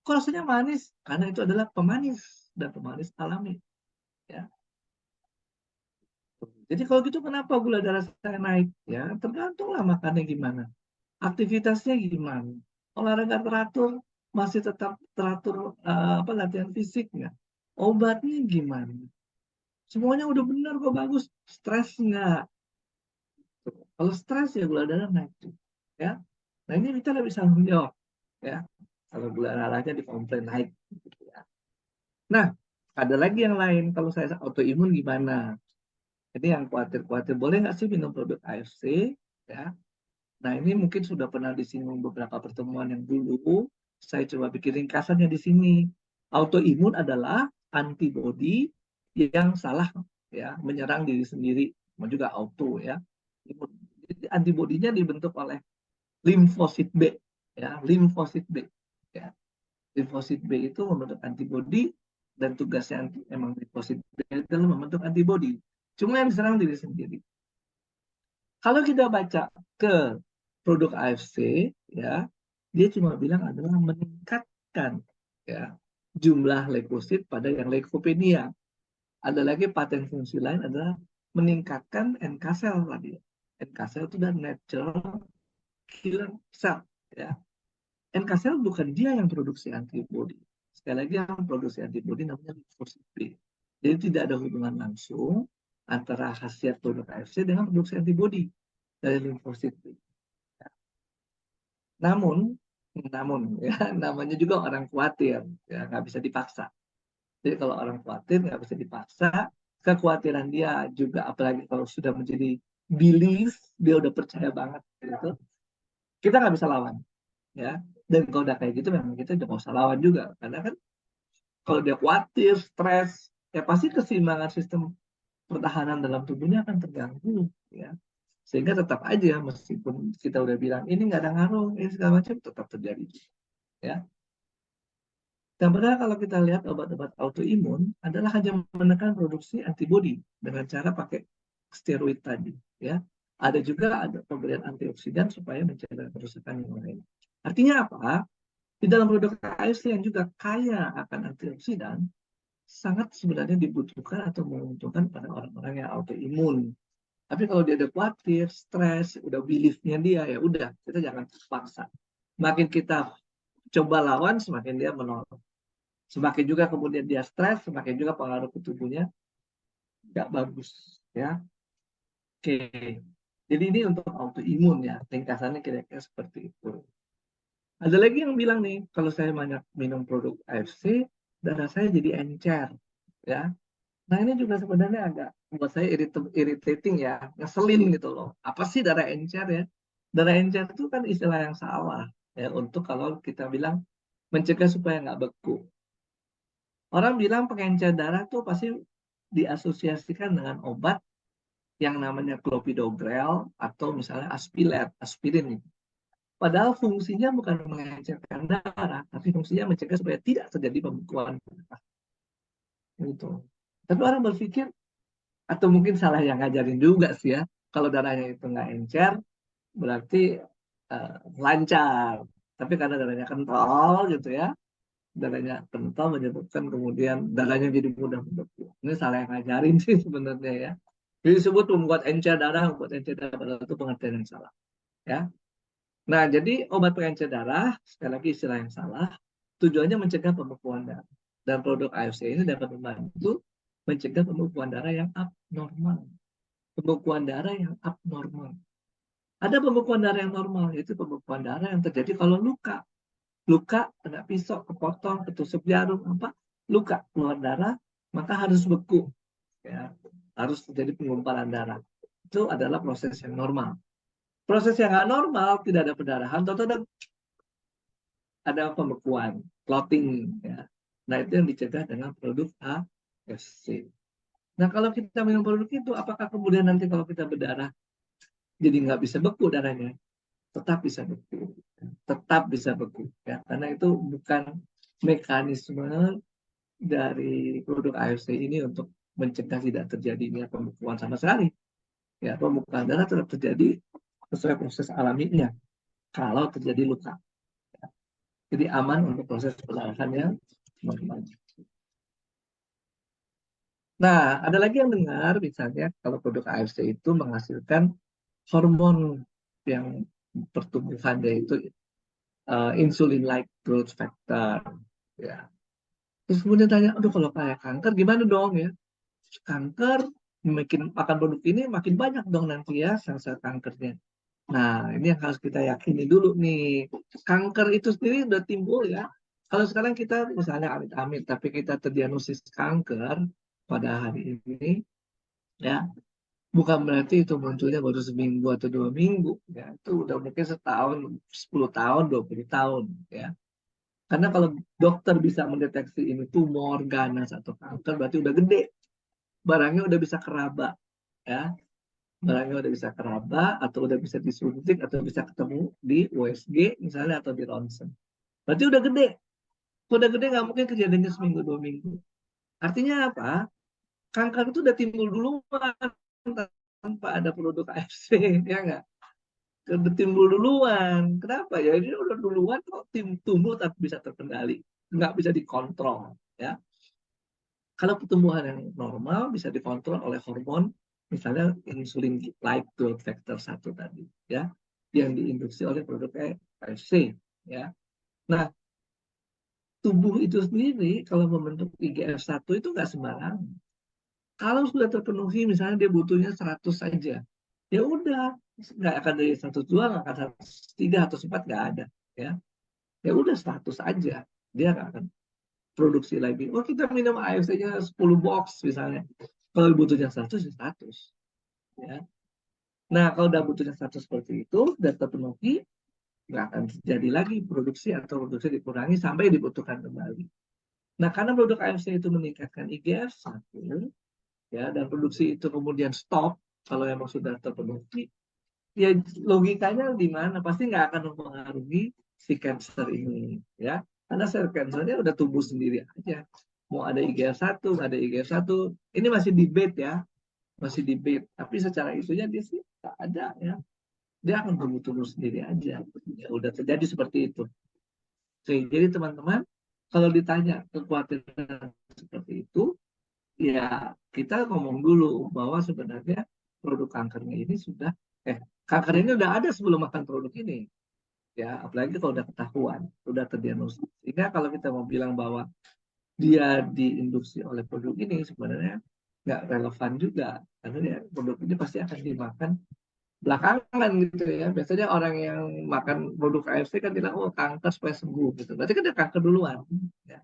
Kok rasanya manis? Karena itu adalah pemanis dan pemanis alami. Ya. Jadi kalau gitu kenapa gula darah saya naik? Ya tergantunglah makannya gimana. Aktivitasnya gimana. Olahraga teratur, masih tetap teratur apa latihan fisiknya. Obatnya gimana? Semuanya udah benar kok bagus. Stres nggak? Kalau stres ya gula darah naik tuh. Ya. Nah ini kita nggak bisa menjawab. Ya. Kalau gula darahnya dikomplain naik. Gitu ya. Nah, ada lagi yang lain. Kalau saya autoimun gimana? Ini yang khawatir-khawatir. Boleh nggak sih minum produk AFC? Ya. Nah ini mungkin sudah pernah disinggung beberapa pertemuan yang dulu. Saya coba bikin ringkasannya di sini. Autoimun adalah antibodi yang salah ya menyerang diri sendiri. Juga auto ya. Jadi antibodinya dibentuk oleh limfosit B ya, limfosit B ya. Limfosit B itu membentuk antibodi dan tugasnya emang limfosit B adalah membentuk antibodi. Cuma yang diserang diri sendiri. Kalau kita baca ke produk AFC ya, dia cuma bilang adalah meningkatkan ya jumlah leukosit pada yang leukopenia. Ada lagi paten fungsi lain adalah meningkatkan NK cell tadi. NK cell itu adalah natural killer cell ya. NK cell bukan dia yang produksi antibodi. Sekali lagi yang produksi antibodi namanya limfosit B. Jadi tidak ada hubungan langsung antara khasiat produk AFC dengan produksi antibodi dari limfosit B. Namun ya namanya juga orang khawatir, ya nggak bisa dipaksa. Jadi kalau orang khawatir nggak bisa dipaksa, kekhawatiran dia juga apalagi kalau sudah menjadi belief, dia udah percaya banget gitu, kita nggak bisa lawan, ya. Dan kalau udah kayak gitu memang kita udah nggak usah lawan juga, karena kan kalau dia khawatir, stres, ya pasti keseimbangan sistem pertahanan dalam tubuhnya akan terganggu, ya. Sehingga tetap aja meskipun kita udah bilang ini nggak ada ngaruh, ini segala macam tetap terjadi, ya. Dan padahal kalau kita lihat obat-obat autoimun adalah hanya menekan produksi antibodi dengan cara pakai steroid tadi, ya. Ada juga ada pemberian antioksidan supaya mencegah kerusakan yang lain. Artinya apa? Di dalam produk AFC yang juga kaya akan antioksidan, sangat sebenarnya dibutuhkan atau menguntungkan pada orang-orang yang autoimun. Tapi kalau dia udah khawatir, stres, udah belief-nya dia, ya udah, kita jangan paksa. Makin kita coba lawan, semakin dia menolak. Semakin juga kemudian dia stres, semakin juga pengaruh ke tubuhnya nggak bagus. Ya, oke. Jadi ini untuk autoimun ya, ringkasannya kira-kira seperti itu. Ada lagi yang bilang nih, kalau saya banyak minum produk AFC, darah saya jadi encer. Ya, nah ini juga sebenarnya agak buat saya irritating ya, ngeselin gitu loh. Apa sih darah encer ya? Darah encer itu kan istilah yang salah ya untuk kalau kita bilang mencegah supaya nggak beku. Orang bilang pengencer darah tuh pasti diasosiasikan dengan obat yang namanya clopidogrel atau misalnya aspirin. Padahal fungsinya bukan mengencerkan darah, tapi fungsinya mencegah supaya tidak terjadi pembekuan darah. Gitu. Tapi orang berpikir, atau mungkin salah yang ngajarin juga sih ya, kalau darahnya itu nggak encer, berarti lancar. Tapi karena darahnya kental gitu ya, darahnya kental menyebabkan kemudian darahnya jadi mudah membeku. Ini salah yang ngajarin sih sebenarnya ya. Jadi disebut membuat encer darah padahal itu pengertian yang salah. Ya. Nah, jadi obat pengencer darah, sekali lagi istilah yang salah, tujuannya mencegah pembekuan darah. Dan produk AFC ini dapat membantu mencegah pembekuan darah yang abnormal. Pembekuan darah yang abnormal. Ada pembekuan darah yang normal, yaitu pembekuan darah yang terjadi kalau luka. Luka, kena pisau, kepotong, ketusuk jarum, apa? Luka, keluar darah, maka harus beku. Ya, harus terjadi penggumpalan darah. Itu adalah proses yang normal. Proses yang nggak normal, tidak ada pendarahan, atau ada pembekuan, clotting. Ya. Nah, itu yang dicegah dengan produk AFC. Nah, kalau kita minum produk itu, apakah kemudian nanti kalau kita berdarah, jadi nggak bisa beku darahnya? Tetap bisa beku. Tetap bisa beku. Ya. Karena itu bukan mekanisme dari produk AFC ini untuk mencegah tidak terjadinya pembekuan sama sekali. Ya, pembekuan darah tetap terjadi sesuai proses alaminya kalau terjadi luka. Jadi aman untuk proses pendarahan yang normal. Nah, ada lagi yang dengar misalnya kalau produk AFC itu menghasilkan hormon yang pertumbuhan yaitu insulin-like growth factor. Ya. Terus kemudian tanya, aduh kalau kayak kanker gimana dong ya? Kanker makin makan produk ini makin banyak dong nanti ya sel-sel kankernya. Nah, ini yang harus kita yakini dulu nih. Kanker itu sendiri udah timbul ya. Kalau sekarang kita misalnya amit-amit, tapi kita terdiagnosis kanker pada hari ini, ya bukan berarti itu munculnya baru seminggu atau 2 minggu. Ya, itu udah mungkin setahun, 10 tahun, 20 tahun. Ya. Karena kalau dokter bisa mendeteksi ini tumor, ganas, atau kanker, berarti udah gede. Barangnya udah bisa keraba. Ya, barangnya udah bisa keraba atau udah bisa disuntik atau bisa ketemu di USG misalnya atau di ronsen. Berarti udah gede. Kalau udah gede nggak mungkin kejadiannya seminggu 2 minggu. Artinya apa? Kanker itu udah timbul duluan tanpa ada produk AFC, ya nggak? Udah timbul duluan. Kenapa? Ya ini udah duluan kok tumbuh tapi bisa terkendali, nggak bisa dikontrol. Ya, kalau pertumbuhan yang normal bisa dikontrol oleh hormon, misalnya insulin like growth factor 1 tadi, ya, yang diinduksi oleh produk AFC, ya. Nah, tubuh itu sendiri kalau membentuk IGF-1 itu nggak sembarangan. Kalau sudah terpenuhi, misalnya dia butuhnya 100 saja, ya udah, nggak akan dari 102, nggak akan 103 atau 4 nggak ada, ya. Ya udah 100 aja, dia nggak akan produksi lagi. Oh kita minum AFC-nya 10 box misalnya. Kalau butuhnya 100 ya 100. Ya. Nah kalau udah butuhnya 100 seperti itu, sudah terpenuhi, nggak akan terjadi lagi produksi atau produksi dikurangi sampai dibutuhkan kembali. Nah karena produk AFC itu meningkatkan IGF-1, ya, dan produksi itu kemudian stop kalau memang sudah terpenuhi, ya logikanya di mana? Pasti nggak akan mempengaruhi si cancer ini, ya. Karena sel cancernya udah tumbuh sendiri aja. Mau ada IGF-1, nggak ada IGF-1, ini masih debate ya, masih debate. Tapi secara isunya dia sih nggak ada ya. Dia akan tumbuh-tumbuh sendiri aja. Ya udah terjadi seperti itu. Oke, jadi teman-teman, kalau ditanya kekhawatiran seperti itu, ya kita ngomong dulu bahwa sebenarnya produk kankernya ini sudah kanker ini udah ada sebelum makan produk ini, ya apalagi kalau udah ketahuan, udah terdiagnosis. Sehingga kalau kita mau bilang bahwa dia diinduksi oleh produk ini sebenarnya nggak relevan juga, karena ya, produk ini pasti akan dimakan belakangan gitu ya. Biasanya orang yang makan produk AFC kan bilang oh kanker supaya sembuh gitu, berarti kan dia kanker duluan ya.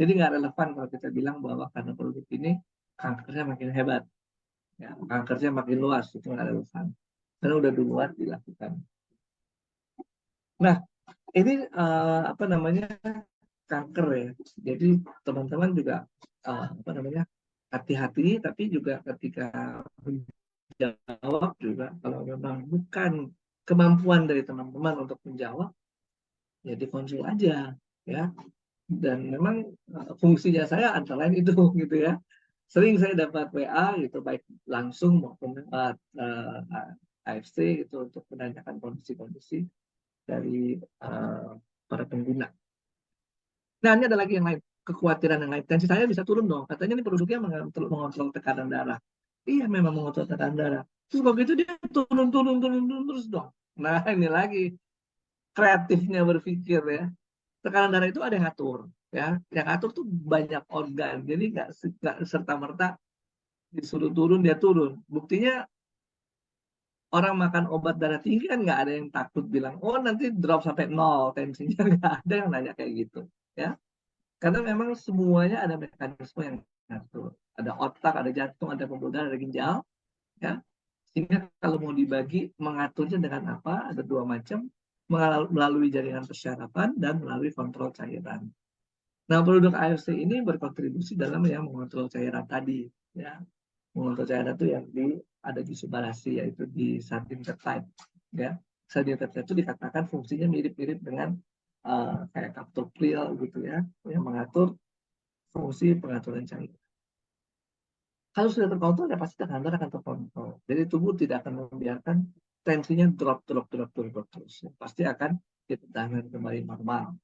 Jadi nggak relevan kalau kita bilang bahwa karena produk ini kankernya makin hebat, ya kankernya makin luas, itu nggak relevan karena udah duluan dilakukan. Nah ini apa namanya kanker ya. Jadi teman-teman juga apa namanya hati-hati, tapi juga ketika menjawab juga kalau memang bukan kemampuan dari teman-teman untuk menjawab, ya dikonsul aja ya. Dan memang fungsinya saya antara lain itu gitu ya. Sering saya dapat WA gitu baik langsung maupun lewat AFC gitu untuk menanyakan kondisi-kondisi dari para pengguna. Nah, ini ada lagi yang lain, kekhawatiran yang lain. Tensi saya bisa turun dong. Katanya ini produknya mengontrol tekanan darah. Iya, memang mengontrol tekanan darah. Terus kalau gitu dia turun terus dong. Nah, ini lagi kreatifnya berpikir ya. Tekanan darah itu ada yang ngatur, ya. Yang ngatur tuh banyak organ. Jadi nggak serta merta disuruh turun dia turun. Buktinya orang makan obat darah tinggi kan nggak ada yang takut bilang, oh nanti drop sampai nol tensinya, nggak ada yang nanya kayak gitu, ya. Karena memang semuanya ada mekanisme yang ngatur. Ada otak, ada jantung, ada pembuluh darah, ada ginjal, ya. Sehingga kalau mau dibagi mengaturnya dengan apa? Ada dua macam, melalui jaringan persyarafan dan melalui kontrol cairan. Nah, produk AFC ini berkontribusi dalam yang mengontrol cairan tadi, ya. Mengontrol cairan itu yang ada di subarasi, yaitu di satin peptide, ya. Satin peptide itu dikatakan fungsinya mirip-mirip dengan kayak kaptopril gitu ya, yang mengatur fungsi pengaturan cairan. Kalau sudah terkontrol, ya pasti tekanan darah akan terkontrol. Jadi tubuh tidak akan membiarkan tensinya drop terus. Pasti akan dipertahankan kembali normal.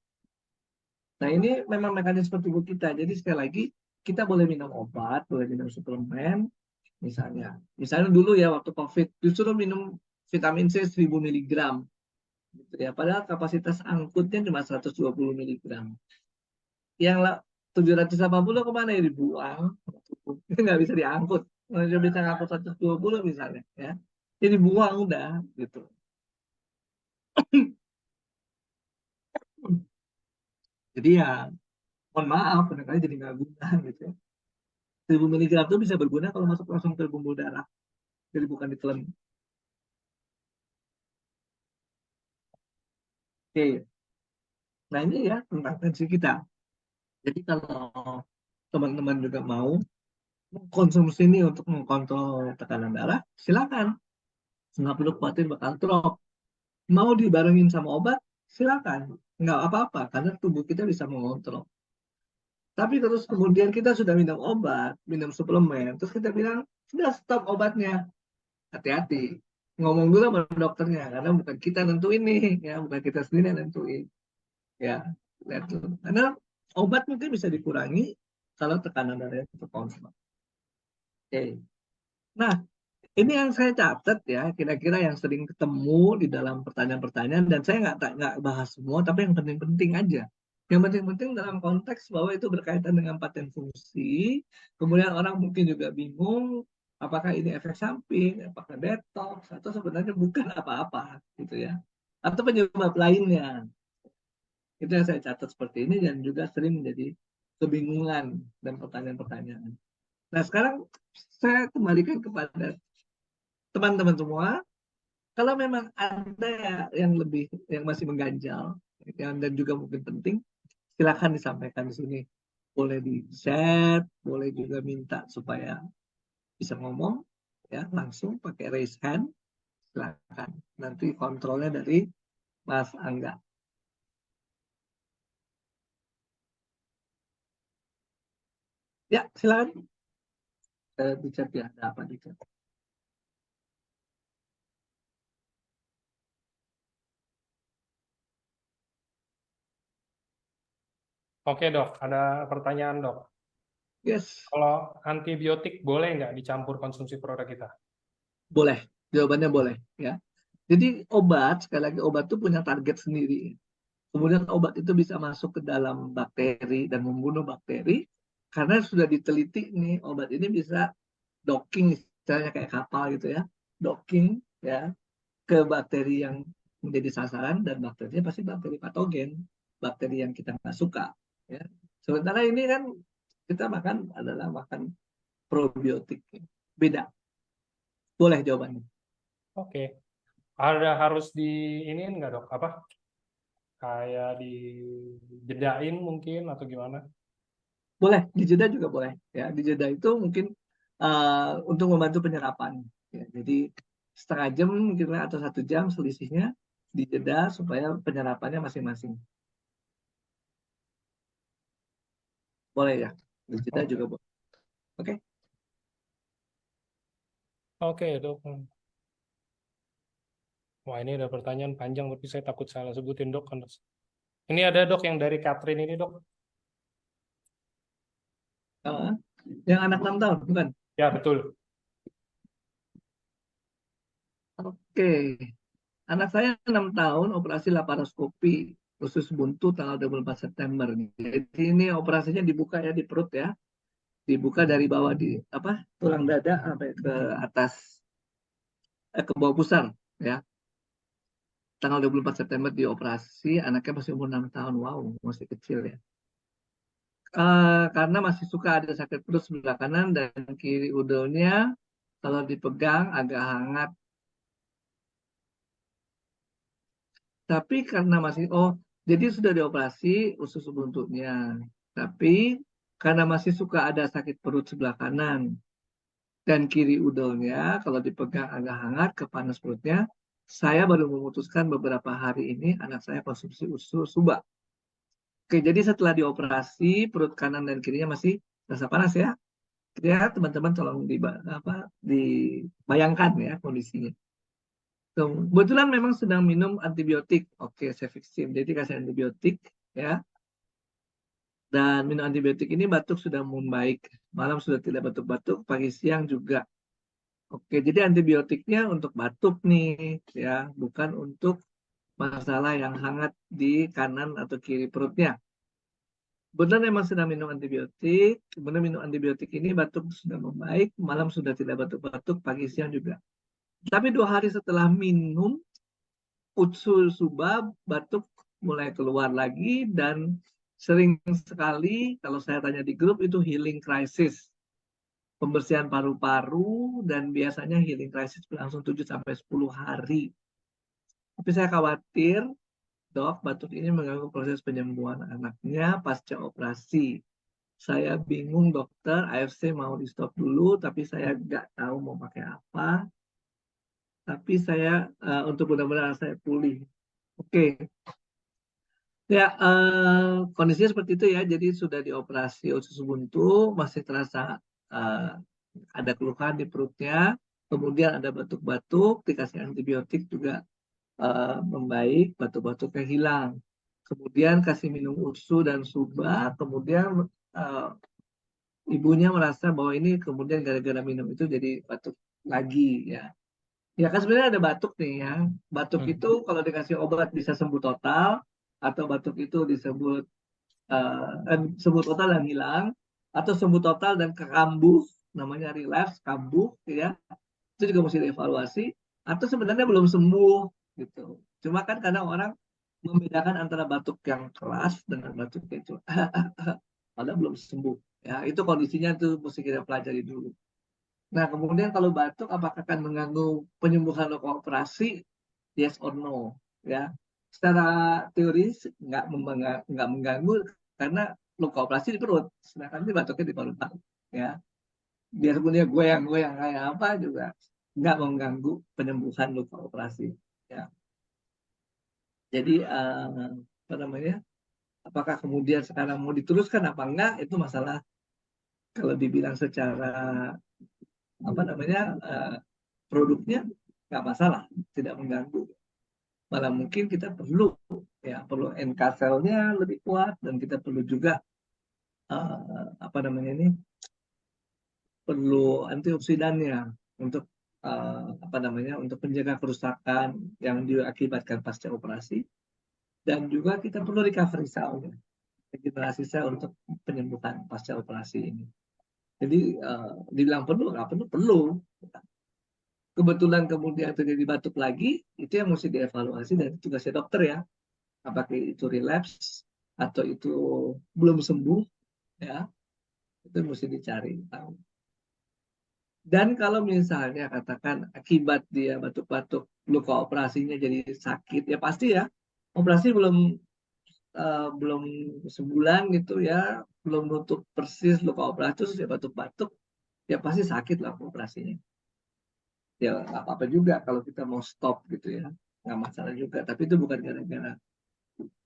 Nah, ini memang mekanisme tubuh kita. Jadi sekali lagi, kita boleh minum obat, boleh minum suplemen, misalnya. Misalnya dulu ya waktu COVID, disuruh minum vitamin C 1000 miligram. Gitu ya. Padahal kapasitas angkutnya cuma 120 miligram. Yang 780 kemana ya, dibuang? Itu nggak bisa diangkut. Nggak bisa ngangkut 120 misalnya, ya. Jadi buang udah, gitu. Jadi ya, mohon maaf, kadang-kadang jadi nggak guna gitu ya. 1000 miligram itu bisa berguna kalau masuk langsung ke pembuluh darah. Jadi bukan ditelan. Oke. Nah, ini ya tentang tensi kita. Jadi kalau teman-teman juga mau konsumsi ini untuk mengkontrol tekanan darah, silakan. Nggak perlu khawatir bakal drop. Mau dibarengin sama obat, silakan. Nggak apa-apa, karena tubuh kita bisa mengontrol. Tapi terus kemudian kita sudah minum obat, minum suplemen, terus kita bilang, sudah stop obatnya. Hati-hati. Ngomong dulu sama dokternya, karena bukan kita nentuin nih, ya, bukan kita sendiri yang nentuin. Ya, lihat dulu. Karena obat mungkin bisa dikurangi kalau tekanan darahnya terkontrol. Oke. Nah, ini yang saya catat ya, kira-kira yang sering ketemu di dalam pertanyaan-pertanyaan, dan saya nggak bahas semua, tapi yang penting-penting aja. Yang penting-penting dalam konteks bahwa itu berkaitan dengan paten fungsi, kemudian orang mungkin juga bingung, apakah ini efek samping, apakah detox, atau sebenarnya bukan apa-apa, gitu ya. Atau penyebab lainnya. Itu yang saya catat seperti ini, dan juga sering menjadi kebingungan dan pertanyaan-pertanyaan. Nah, sekarang saya kembalikan kepada teman-teman semua. Kalau memang ada yang lebih, yang masih mengganjal, dan juga mungkin penting, silakan disampaikan di sini. Boleh di chat, boleh juga minta supaya bisa ngomong, ya langsung pakai raise hand, silakan. Nanti kontrolnya dari Mas Angga. Ya, silakan. Di chat ya, ada apa di chat? Oke dok, ada pertanyaan dok. Yes, Kalau antibiotik boleh nggak dicampur konsumsi produk kita? boleh. Jawabannya boleh, ya. Jadi obat, sekali lagi obat itu punya target sendiri. Kemudian obat itu bisa masuk ke dalam bakteri dan membunuh bakteri karena sudah diteliti nih, obat ini bisa docking, istilahnya kayak kapal gitu ya, docking ya ke bakteri yang menjadi sasaran, dan bakterinya pasti bakteri patogen, bakteri yang kita nggak suka, ya. Sementara ini kan kita makan adalah makan probiotik, beda. Boleh jawabannya. Oke. Ada harus di ini nggak dok? Apa? Kayak dijedain mungkin atau gimana? Boleh, dijeda juga boleh. Ya, dijeda itu mungkin untuk membantu penyerapan. Ya, jadi setengah jam mungkin atau 1 jam selisihnya dijeda supaya penyerapannya masing-masing. Boleh ya, dijeda juga Oke. boleh. Oke, Oke dok. Wah, ini ada pertanyaan panjang, tapi saya takut salah sebutin, Dok. Ini ada, Dok, yang dari Catherine ini, Dok. Uh, yang anak 6 tahun, bukan? Ya, betul. Oke. Anak saya 6 tahun, operasi laparoskopi usus buntu tanggal 24 September. Jadi ini operasinya dibuka ya di perut ya. Dibuka dari bawah di apa tulang dada sampai ke atas ke bawah pusar ya. Tanggal 24 September dioperasi, anaknya masih umur 6 tahun. Wow, masih kecil ya. Karena masih suka ada sakit perut sebelah kanan dan kiri udelnya kalau dipegang agak hangat. Tapi karena masih, jadi sudah dioperasi usus buntunya. Tapi karena masih suka ada sakit perut sebelah kanan dan kiri udelnya, kalau dipegang agak hangat, kepanas perutnya, saya baru memutuskan beberapa hari ini anak saya konsumsi usus subak. Oke, jadi setelah dioperasi, perut kanan dan kirinya masih rasa panas ya. Ya, teman-teman tolong dibayangkan ya kondisinya. Kebetulan memang sedang minum antibiotik. Oke, Cefixime. Jadi kasih antibiotik ya. Dan minum antibiotik ini batuk sudah membaik. Malam sudah tidak batuk-batuk, pagi siang juga. Oke, jadi antibiotiknya untuk batuk nih ya, bukan untuk masalah yang hangat di kanan atau kiri perutnya. Benar memang sedang minum antibiotik, kemudian minum antibiotik ini batuk sudah membaik, malam sudah tidak batuk-batuk, pagi siang juga. Tapi 2 hari setelah minum, usul subab, batuk mulai keluar lagi dan sering sekali kalau saya tanya di grup itu healing crisis, pembersihan paru-paru dan biasanya healing crisis berlangsung 7 sampai 10 hari. Tapi saya khawatir, Dok, batuk ini mengganggu proses penyembuhan anaknya pasca operasi. Saya bingung dokter, AFC mau di stop dulu, tapi saya nggak tahu mau pakai apa. Tapi saya untuk benar-benar saya pulih. Oke, ya kondisinya seperti itu ya. Jadi sudah dioperasi usus buntu, masih terasa uh, ada keluhan di perutnya, kemudian ada batuk-batuk, dikasih antibiotik juga membaik, batuk-batuknya hilang. Kemudian kasih minum USU dan SUBA, kemudian uh, ibunya merasa bahwa ini kemudian gara-gara minum itu jadi batuk lagi ya. Ya kan sebenarnya ada batuk nih ya. Batuk itu kalau dikasih obat bisa sembuh total atau batuk itu disebut sembuh total dan hilang atau sembuh total dan kambuh namanya relapse kambuh ya. Itu juga mesti dievaluasi atau sebenarnya belum sembuh gitu. Cuma kan kadang orang membedakan antara batuk yang keras dengan batuk itu padahal belum sembuh. Ya, itu kondisinya tuh mesti kita pelajari dulu. Nah, kemudian kalau batuk apakah akan mengganggu penyembuhan luka operasi? Yes or no, ya. Secara teoris nggak mengganggu karena luka operasi di perut, sedangkan ini batuknya di paru-paru, ya. Biarpun dia goyang-goyang kayak apa juga nggak mengganggu penyembuhan luka operasi, ya. Jadi apa namanya? Apakah kemudian sekarang mau diteruskan apa enggak? Itu masalah kalau dibilang secara apa namanya produknya nggak masalah, tidak mengganggu. Malah mungkin kita perlu ya perlu NK cell-nya lebih kuat dan kita perlu juga apa namanya ini perlu antioksidannya untuk apa namanya untuk menjaga kerusakan yang diakibatkan pasca operasi dan juga kita perlu recovery cell-nya, regenerasi sel untuk penyembuhan pasca operasi ini. Jadi dibilang perlu nggak perlu perlu. Kebetulan kemudian terjadi batuk lagi, itu yang mesti dievaluasi dan tugasnya dokter ya. Apakah itu relapse atau itu belum sembuh, ya itu mesti dicari tahu. Dan kalau misalnya katakan akibat dia batuk-batuk, luka operasinya jadi sakit, ya pasti ya operasi belum sebulan gitu ya, belum nutup persis luka operasi terus ya batuk-batuk, ya pasti sakit lah operasinya. Ya nggak apa-apa juga kalau kita mau stop gitu ya, nggak masalah juga. Tapi itu bukan gara-gara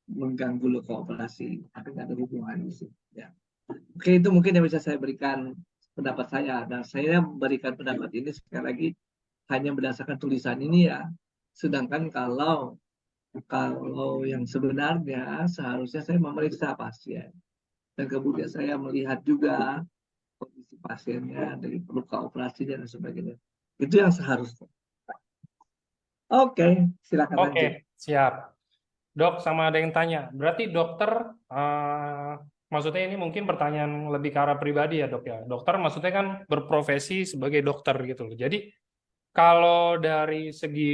mengganggu luka operasi, tapi nggak ada hubungannya sih. Ya. Oke, itu mungkin yang bisa saya berikan pendapat saya. Dan saya berikan pendapat ini sekali lagi hanya berdasarkan tulisan ini ya. Sedangkan kalau yang sebenarnya seharusnya saya memeriksa pasien dan kemudian saya melihat juga kondisi pasiennya dari luka operasinya dan sebagainya. Itu yang seharusnya. Oke, silakan Oke, lanjut. siap. Dok, sama ada yang tanya. Berarti dokter, maksudnya ini mungkin pertanyaan lebih ke arah pribadi ya dok ya. Dokter maksudnya kan berprofesi sebagai dokter gitu loh. Jadi kalau dari segi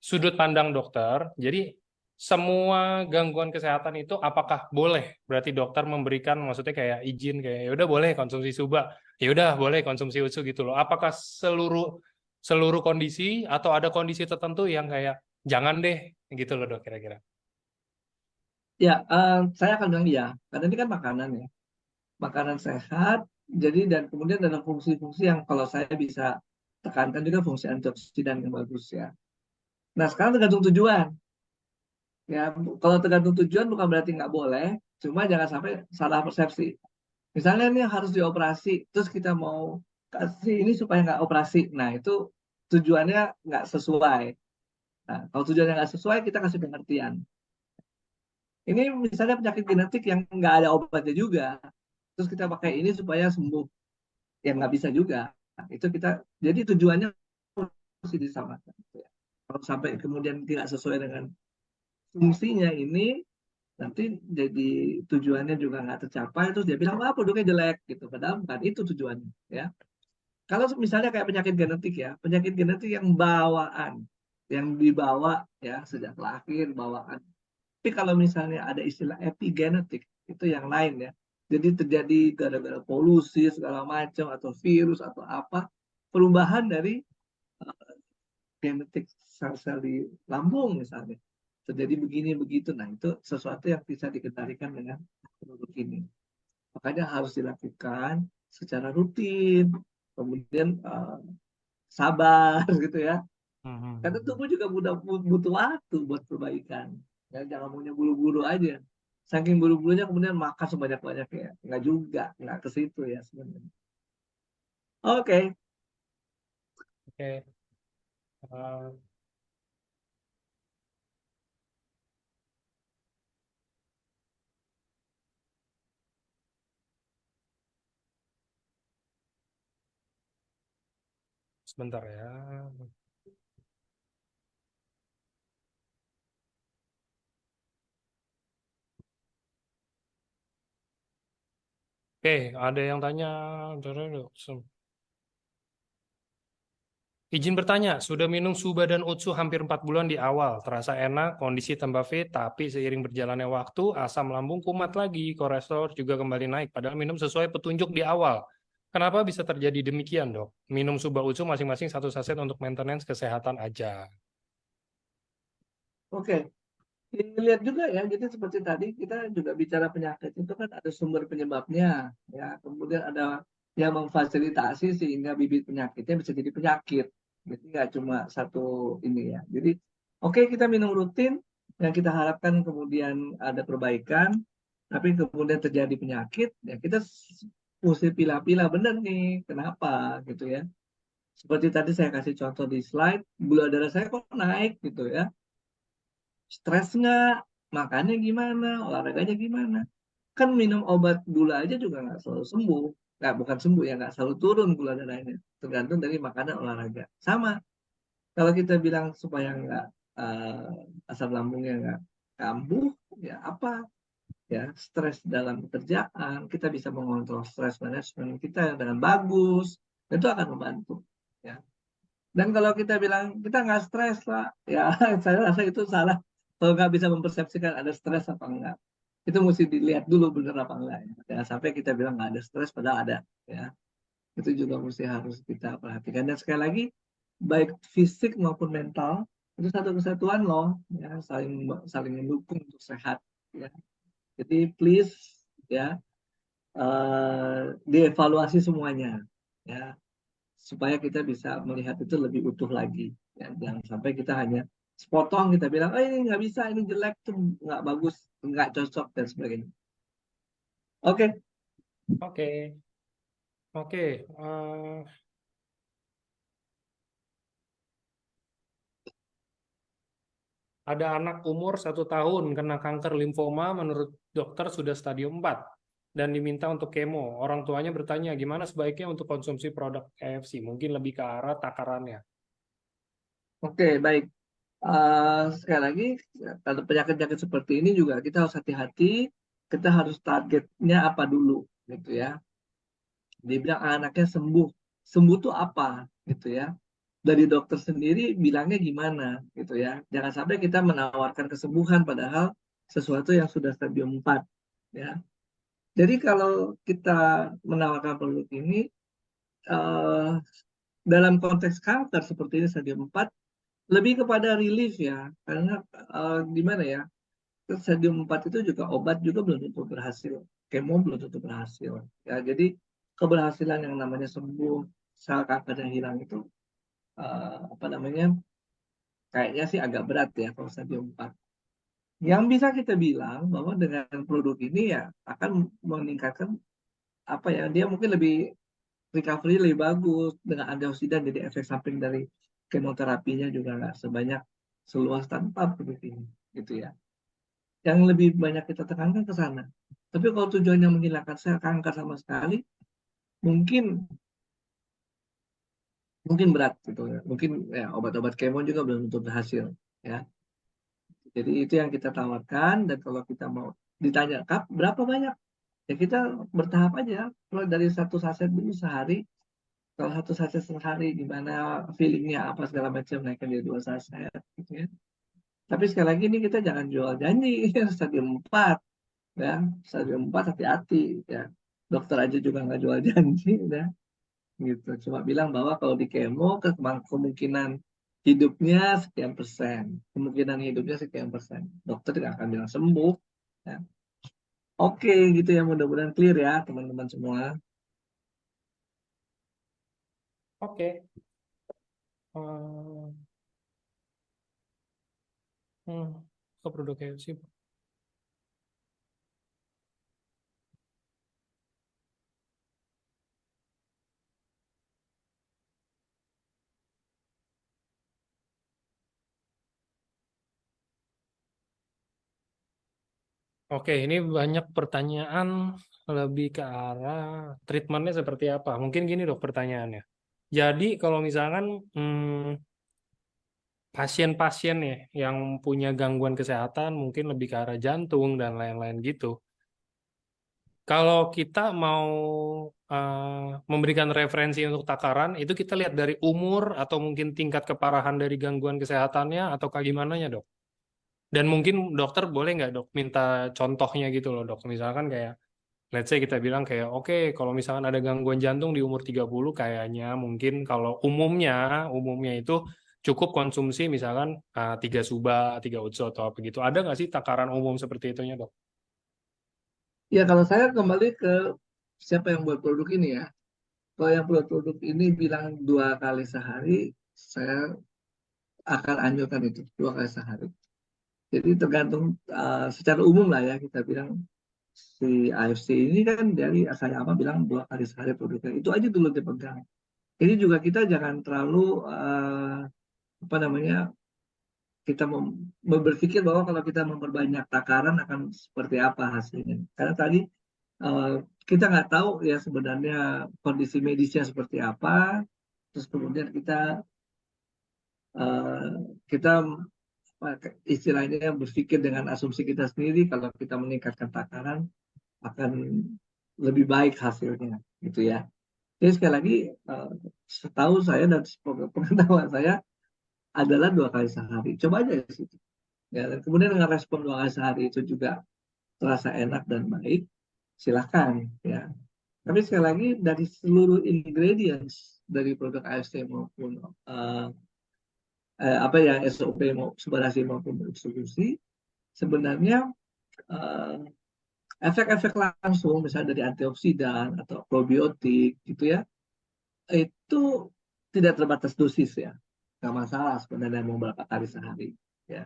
sudut pandang dokter, jadi semua gangguan kesehatan itu apakah boleh? Berarti dokter memberikan maksudnya kayak izin kayak ya udah boleh konsumsi suba, ya udah boleh konsumsi usu gitu loh. Apakah seluruh seluruh kondisi atau ada kondisi tertentu yang kayak jangan deh gitu loh dok kira-kira. Ya, saya akan bilang iya, karena ini kan makanan ya, makanan sehat. Jadi dan kemudian dalam fungsi-fungsi yang kalau saya bisa tekankan juga fungsi antioksidan yang bagus ya. Nah sekarang tergantung tujuan. Ya, kalau tergantung tujuan bukan berarti nggak boleh, cuma jangan sampai salah persepsi. Misalnya ini harus dioperasi, terus kita mau kasih ini supaya nggak operasi. Nah, itu tujuannya nggak sesuai. Nah, kalau tujuannya nggak sesuai, kita kasih pengertian. Ini misalnya penyakit genetik yang nggak ada obatnya juga, terus kita pakai ini supaya sembuh, yang nggak bisa juga. Nah, itu kita, jadi tujuannya mesti disamakan. Kalau sampai kemudian tidak sesuai dengan fungsinya ini, nanti jadi tujuannya juga nggak tercapai, terus dia bilang, wah produknya jelek, gitu. Padahal bukan itu tujuannya. Ya. Kalau misalnya kayak penyakit genetik ya, penyakit genetik yang bawaan, yang dibawa ya sejak lahir bawaan. Tapi kalau misalnya ada istilah epigenetik, itu yang lain ya. Jadi terjadi gara-gara polusi segala macam atau virus atau apa, perubahan dari genetik sel-sel di lambung misalnya. Terjadi begini begitu. Nah, itu sesuatu yang bisa dikendalikan dengan produk ini. Makanya harus dilakukan secara rutin. Kemudian sabar gitu ya. Karena Hmm. tubuh juga butuh waktu buat perbaikan. Ya, jangan maunya buru-buru aja. Saking buru-burunya kemudian makan sebanyak-banyak ya. Nggak juga, nggak ke situ ya sebenarnya. Oke, Oke. Eh, sebentar ya. Oke, ada yang tanya. Izin bertanya, sudah minum Suba dan Utsu hampir 4 bulan di awal. Terasa enak, kondisi tambah fit, tapi seiring berjalannya waktu, asam lambung kumat lagi, kolesterol juga kembali naik. Padahal minum sesuai petunjuk di awal. Kenapa bisa terjadi demikian, dok? Minum Suba Utsu masing-masing satu saset untuk maintenance kesehatan aja. oke. Dilihat juga ya, jadi seperti tadi kita juga bicara penyakit itu kan ada sumber penyebabnya, ya. Kemudian ada yang memfasilitasi sehingga bibit penyakitnya bisa jadi penyakit. Jadi nggak cuma satu ini ya. Jadi oke kita minum rutin yang kita harapkan kemudian ada perbaikan, tapi kemudian terjadi penyakit, ya kita mesti pilah-pilah benar nih, kenapa gitu ya. Seperti tadi saya kasih contoh di slide, gula darah saya kok naik gitu ya. Stres nggak? Makannya gimana? Olahraganya gimana? Kan minum obat gula aja juga nggak selalu sembuh. Nggak, bukan sembuh ya, nggak selalu turun gula darahnya. Tergantung dari makanan olahraga. Sama, kalau kita bilang supaya nggak asam lambungnya nggak kambuh, ya apa? Ya, stres dalam pekerjaan, kita bisa mengontrol stres manajemen kita dengan bagus. Itu akan membantu. Ya. Dan kalau kita bilang kita nggak stres lah, ya saya rasa itu salah. Kalau nggak bisa mempersepsikan ada stres apa enggak, itu mesti dilihat dulu bener apa enggak. Ya. Jangan sampai kita bilang nggak ada stres padahal ada. Ya, itu juga mesti harus kita perhatikan. Dan sekali lagi, baik fisik maupun mental itu satu kesatuan loh, ya saling saling mendukung untuk sehat. Ya, jadi please ya dievaluasi semuanya. Ya, supaya kita bisa melihat itu lebih utuh lagi. Ya, jangan sampai kita hanya sepotong kita bilang, oh ini nggak bisa, ini jelek, tuh nggak bagus, nggak cocok dan sebagainya. Oke, Oke, oke. Ada anak umur 1 tahun kena kanker limfoma, menurut dokter sudah stadium 4 dan diminta untuk kemo. Orang tuanya bertanya gimana sebaiknya untuk konsumsi produk KFC. Mungkin lebih ke arah takarannya. Oke, baik. Sekali lagi, kalau penyakit-penyakit seperti ini juga kita harus hati-hati. Kita harus targetnya apa dulu, gitu ya. Dia bilang anaknya sembuh. Sembuh tuh apa, gitu ya. Dari dokter sendiri bilangnya gimana, gitu ya. Jangan sampai kita menawarkan kesembuhan padahal sesuatu yang sudah stadium 4, ya. Jadi kalau kita menawarkan produk ini eh, dalam konteks kanker seperti ini stadium 4 lebih kepada relief ya, karena gimana ya, stadium 4 itu juga obat juga belum tentu berhasil, kemo belum tentu berhasil ya. Jadi keberhasilan yang namanya sembuh, sel kanker yang hilang itu apa namanya, kayaknya sih agak berat ya kalau stadium 4. Yang bisa kita bilang bahwa dengan produk ini ya akan meningkatkan apa ya, dia mungkin lebih recovery lebih bagus dengan antioksidan, jadi efek samping dari kemoterapinya juga nggak sebanyak seluas tanpa produk ini, gitu ya. Yang lebih banyak kita tekankan ke sana. Tapi kalau tujuannya menghilangkan sel kanker sama sekali, mungkin mungkin berat gitu ya. Mungkin ya obat-obat kemo juga belum tentu berhasil ya. Jadi itu yang kita tawarkan, dan kalau kita mau ditanya kap berapa banyak, ya kita bertahap aja. Kalau dari satu saset dulu sehari, kalau satu saset sehari gimana feelingnya apa segala macam, naikkan jadi 2 saset gitu ya. Tapi sekali lagi ini kita jangan jual janji stadium 4 ya. Stadium 4 hati-hati ya. Dokter aja juga nggak jual janji ya gitu. Cuma bilang bahwa kalau di kemo kemungkinan hidupnya sekian persen, kemungkinan hidupnya sekian persen. Dokter tidak akan bilang sembuh ya. Oke gitu ya, mudah-mudahan clear ya teman-teman semua. Oke. Hmm, hmm, ke produk KFC. Oke, ini banyak pertanyaan lebih ke arah treatmentnya seperti apa. Mungkin gini dok pertanyaannya. Jadi kalau misalkan pasien-pasien ya yang punya gangguan kesehatan mungkin lebih ke arah jantung dan lain-lain gitu. Kalau kita mau memberikan referensi untuk takaran, itu kita lihat dari umur atau mungkin tingkat keparahan dari gangguan kesehatannya atau kayak gimana ya dok? Dan mungkin dokter boleh nggak dok minta contohnya gitu loh dok. Misalkan kayak let's say kita bilang kayak oke kalau misalkan ada gangguan jantung di umur 30 kayaknya mungkin kalau umumnya itu cukup konsumsi misalkan 3 suba, 3 utsu atau apa gitu. Ada nggak sih takaran umum seperti itunya dok? Ya kalau saya kembali ke siapa yang buat produk ini ya. Kalau yang buat produk ini bilang 2 kali sehari, saya akan anjurkan itu 2 kali sehari. Jadi tergantung secara umum lah ya, kita bilang si AFC ini kan dari asalnya apa bilang 2 kali sehari produknya. Itu aja dulu dipegang. Ini juga kita jangan terlalu apa namanya, kita berpikir bahwa kalau kita memperbanyak takaran akan seperti apa hasilnya. Karena tadi eh, kita nggak tahu ya sebenarnya kondisi medisnya seperti apa. Terus kemudian eh, kita istilahnya berpikir dengan asumsi kita sendiri kalau kita meningkatkan takaran akan lebih baik hasilnya gitu ya. Jadi sekali lagi setahu saya dan pengetahuan saya adalah 2 kali sehari. Coba aja di situ. Ya, dan kemudian dengan respon 2 kali sehari itu juga terasa enak dan baik, silahkan ya. Tapi sekali lagi dari seluruh ingredients dari produk AFC maupun apa ya SOP mau sebarasi maupun distribusi, sebenarnya eh, efek-efek langsung misalnya dari antioksidan atau probiotik gitu ya, itu tidak terbatas dosis ya, nggak masalah sebenarnya mau berapa kali sehari ya.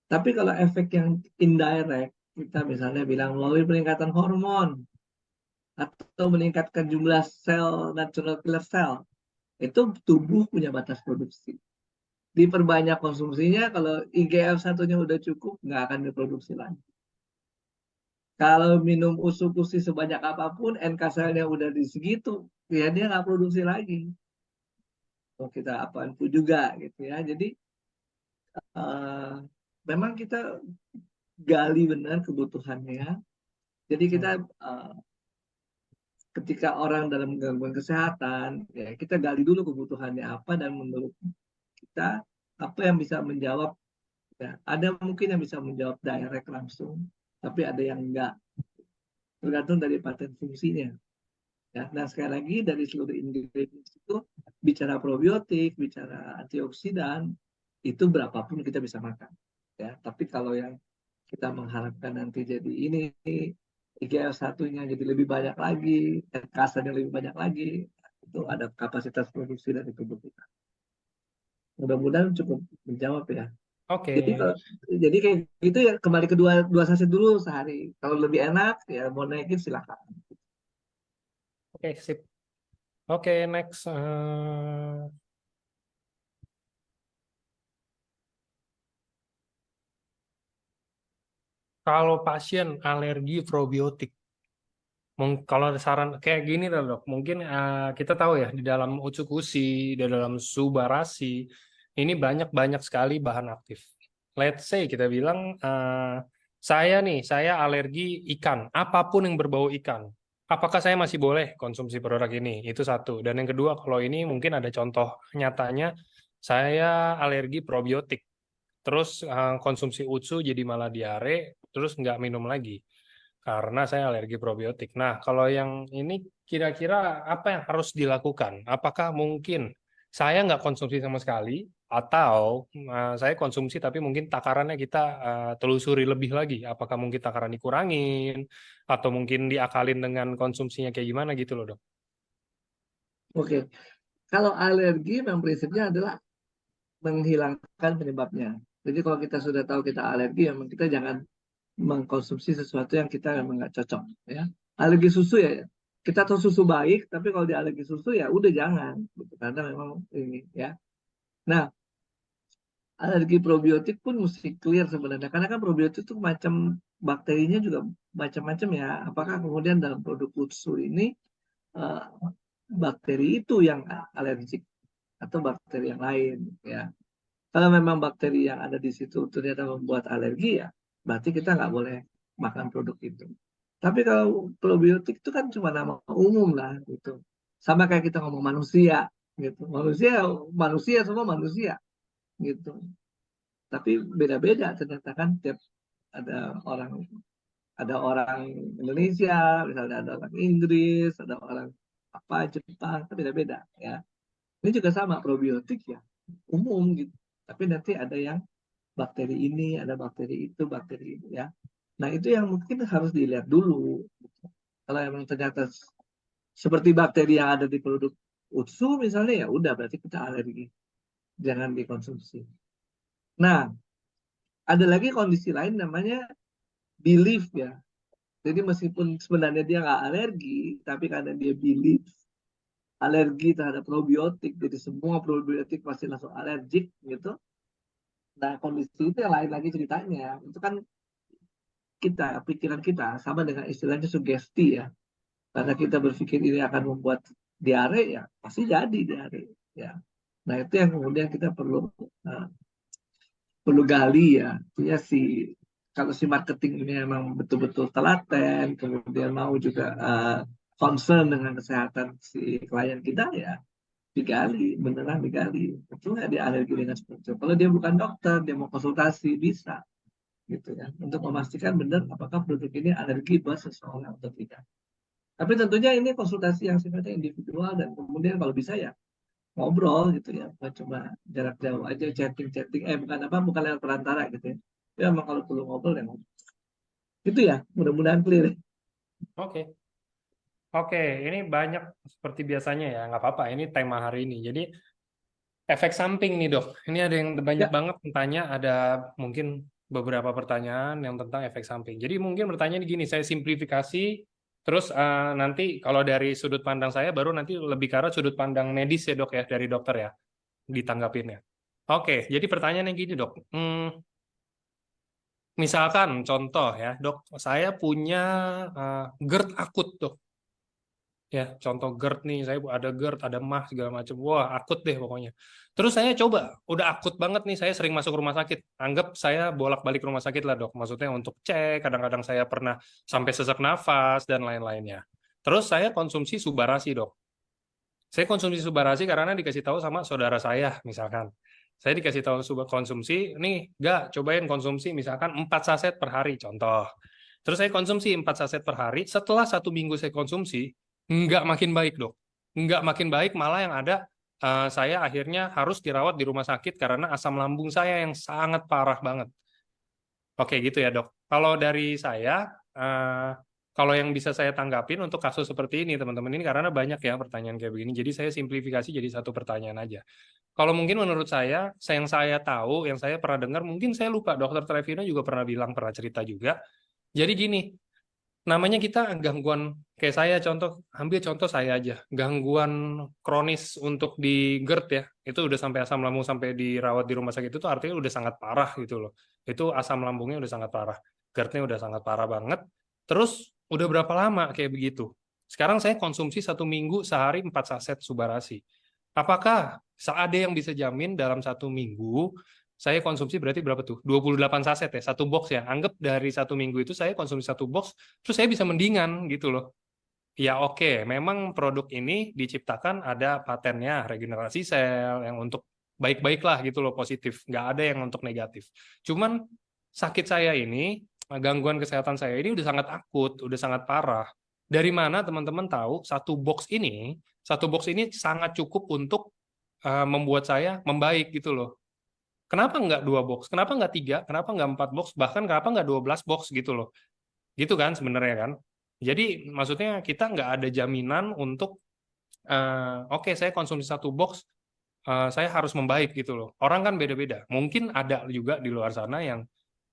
Tapi kalau efek yang indirect, kita misalnya bilang melalui peningkatan hormon atau meningkatkan jumlah sel natural killer cell, itu tubuh punya batas produksi. diperbanyak konsumsinya. Kalau IGF-1-nya udah cukup, nggak akan diproduksi lagi. Kalau minum usus-usus sebanyak apapun, NK selnya udah di segitu, ya dia nggak produksi lagi. Kalau kita apaan pun juga gitu ya. Jadi eh, memang kita gali benar kebutuhannya. Jadi kita eh, ketika orang dalam gangguan kesehatan, ya kita gali dulu kebutuhannya apa dan menurut kita apa yang bisa menjawab. Ya, ada mungkin yang bisa menjawab direct langsung, tapi ada yang enggak. Tergantung dari paten fungsinya. Ya, nah sekali lagi dari seluruh ingredients itu bicara probiotik, bicara antioksidan, itu berapapun kita bisa makan. Ya, tapi kalau yang kita mengharapkan nanti jadi ini IGF-1-nya jadi lebih banyak lagi, dan kasarnya lebih banyak lagi, itu ada kapasitas produksi dari tubuh kita. Mudah-mudahan cukup menjawab ya. Oke, Jadi kayak gitu ya, kembali ke dua saset dulu sehari. Kalau lebih enak ya mau naikin silakan. oke, sip. Oke, next. Kalau pasien alergi probiotik, kalau ada saran kayak gini lah dok, mungkin kita tahu ya di dalam ucukusi, di dalam subarasi, ini banyak sekali bahan aktif. Let's say kita bilang saya alergi ikan, apapun yang berbau ikan. Apakah saya masih boleh konsumsi produk ini? Itu satu. Dan yang kedua, kalau ini mungkin ada contoh nyatanya, saya alergi probiotik. Terus konsumsi UTSU jadi malah diare, terus nggak minum lagi karena saya alergi probiotik. Nah, kalau yang ini kira-kira apa yang harus dilakukan? Apakah mungkin saya nggak konsumsi sama sekali, atau saya konsumsi tapi mungkin takarannya kita telusuri lebih lagi? Apakah mungkin takaran dikurangin, atau mungkin diakalin dengan konsumsinya kayak gimana gitu loh, dok? Oke, kalau alergi memang prinsipnya adalah menghilangkan penyebabnya. Jadi kalau kita sudah tahu kita alergi, memang kita jangan mengkonsumsi sesuatu yang kita memang nggak cocok. Ya, alergi susu ya, kita tahu susu baik, tapi kalau dia alergi susu ya udah jangan, gitu. Karena memang ini ya. Nah, alergi probiotik pun mesti clear sebenarnya, karena kan probiotik itu macam bakterinya juga macam-macam ya. Apakah kemudian dalam produk susu ini uh, bakteri itu yang alergik atau bakteri yang lain ya. Kalau memang bakteri yang ada di situ ternyata membuat alergi ya, berarti kita nggak boleh makan produk itu. Tapi kalau probiotik itu kan cuma nama umum lah gitu. Sama kayak kita ngomong manusia gitu. Manusia, manusia semua manusia gitu. Tapi beda-beda ternyata kan tiap ada orang ada orang Indonesia, misalnya ada orang Inggris, ada orang apa Jepang, kan beda-beda ya. Ini juga sama probiotik ya, umum gitu. Tapi nanti ada yang bakteri ini, ada bakteri itu, bakteri itu ya. Nah, itu yang mungkin harus dilihat dulu. Kalau emang ternyata seperti bakteri yang ada di produk UTSU misalnya, ya udah berarti kita alergi. Jangan dikonsumsi. Nah, ada lagi kondisi lain namanya belief ya. Jadi meskipun sebenarnya dia nggak alergi, tapi karena dia belief alergi terhadap probiotik, jadi semua probiotik pasti langsung alergik gitu. Nah, kondisi itu yang lain lagi ceritanya. Itu kan pikiran kita sama dengan istilahnya sugesti ya. Karena kita berpikir ini akan membuat diare ya, pasti jadi diare ya. Nah, itu yang kemudian kita uh, perlu gali ya. Artinya kalau si marketing ini memang betul-betul telaten, kemudian mau juga concern dengan kesehatan si klien kita ya, digali, beneran digali. Betul nggak dia alergi dengan seperti itu? Kalau dia bukan dokter, dia mau konsultasi bisa gitu ya, untuk memastikan benar apakah produk ini alergi buat seseorang atau tidak. Tapi tentunya ini konsultasi yang sifatnya individual dan kemudian kalau bisa ya ngobrol gitu ya, bukan cuma jarak jauh aja chatting-chatting, bukan apa, bukan lewat perantara gitu ya. Ya emang kalau perlu ngobrol ya ngobrol. Itu ya, mudah-mudahan clear. Oke. Oke, ini banyak seperti biasanya ya, nggak apa-apa. Ini tema hari ini. Jadi efek samping nih dok. Ini ada yang banyak Ya, banget bertanya, ada mungkin beberapa pertanyaan yang tentang efek samping. Jadi mungkin bertanya gini, saya simplifikasi, terus nanti kalau dari sudut pandang saya, baru nanti lebih ke arah sudut pandang medis ya dok ya, dari dokter ya, ditanggapinnya. Oke, jadi pertanyaannya gini dok. Misalkan contoh ya dok, saya punya GERD akut dok. Ya, contoh GERD nih, saya ada GERD, ada MAH segala macam. Wah, akut deh pokoknya. Terus saya coba, udah akut banget nih, saya sering masuk rumah sakit. Anggap saya bolak-balik rumah sakit lah dok. Maksudnya untuk cek, kadang-kadang saya pernah sampai sesak nafas dan lain-lainnya. Terus saya konsumsi Subarasi dok. Saya konsumsi Subarasi karena dikasih tahu sama saudara saya, misalkan. Saya dikasih tahu konsumsi, nih, gak cobain konsumsi misalkan 4 saset per hari, contoh. Terus saya konsumsi 4 saset per hari, setelah 1 minggu saya konsumsi, nggak makin baik, dok. Nggak makin baik, malah yang ada, saya akhirnya harus dirawat di rumah sakit karena asam lambung saya yang sangat parah banget. Oke, gitu ya, dok. Kalau dari saya, kalau yang bisa saya tanggapin untuk kasus seperti ini, teman-teman, ini karena banyak ya pertanyaan kayak begini, jadi saya simplifikasi jadi satu pertanyaan aja. Kalau mungkin menurut saya, yang saya tahu, yang saya pernah dengar, mungkin saya lupa, Dokter Trevino juga pernah bilang, pernah cerita juga. Jadi gini, namanya kita gangguan, kayak saya contoh, ambil contoh saya aja, gangguan kronis untuk di GERD ya, itu udah sampai asam lambung sampai dirawat di rumah sakit itu artinya udah sangat parah gitu loh. Itu asam lambungnya udah sangat parah, GERD-nya udah sangat parah banget. Terus udah berapa lama kayak begitu? Sekarang saya konsumsi 1 minggu sehari 4 saset Subarasi. Apakah ada yang bisa jamin dalam 1 minggu saya konsumsi berarti berapa tuh? 28 saset ya, satu box ya. Anggap dari 1 minggu itu saya konsumsi satu box, terus saya bisa mendingan gitu loh. Ya oke, memang produk ini diciptakan ada patennya, regenerasi sel, yang untuk baik-baik lah gitu loh, positif. Nggak ada yang untuk negatif. Cuman sakit saya ini, gangguan kesehatan saya ini udah sangat akut, udah sangat parah. Dari mana teman-teman tahu satu box ini sangat cukup untuk membuat saya membaik gitu loh. Kenapa nggak 2 box? Kenapa nggak 3? Kenapa nggak 4 box? Bahkan kenapa nggak 12 box gitu loh? Gitu kan sebenarnya kan? Jadi maksudnya kita nggak ada jaminan untuk oke saya konsumsi satu box, saya harus membaik gitu loh. Orang kan beda-beda. Mungkin ada juga di luar sana yang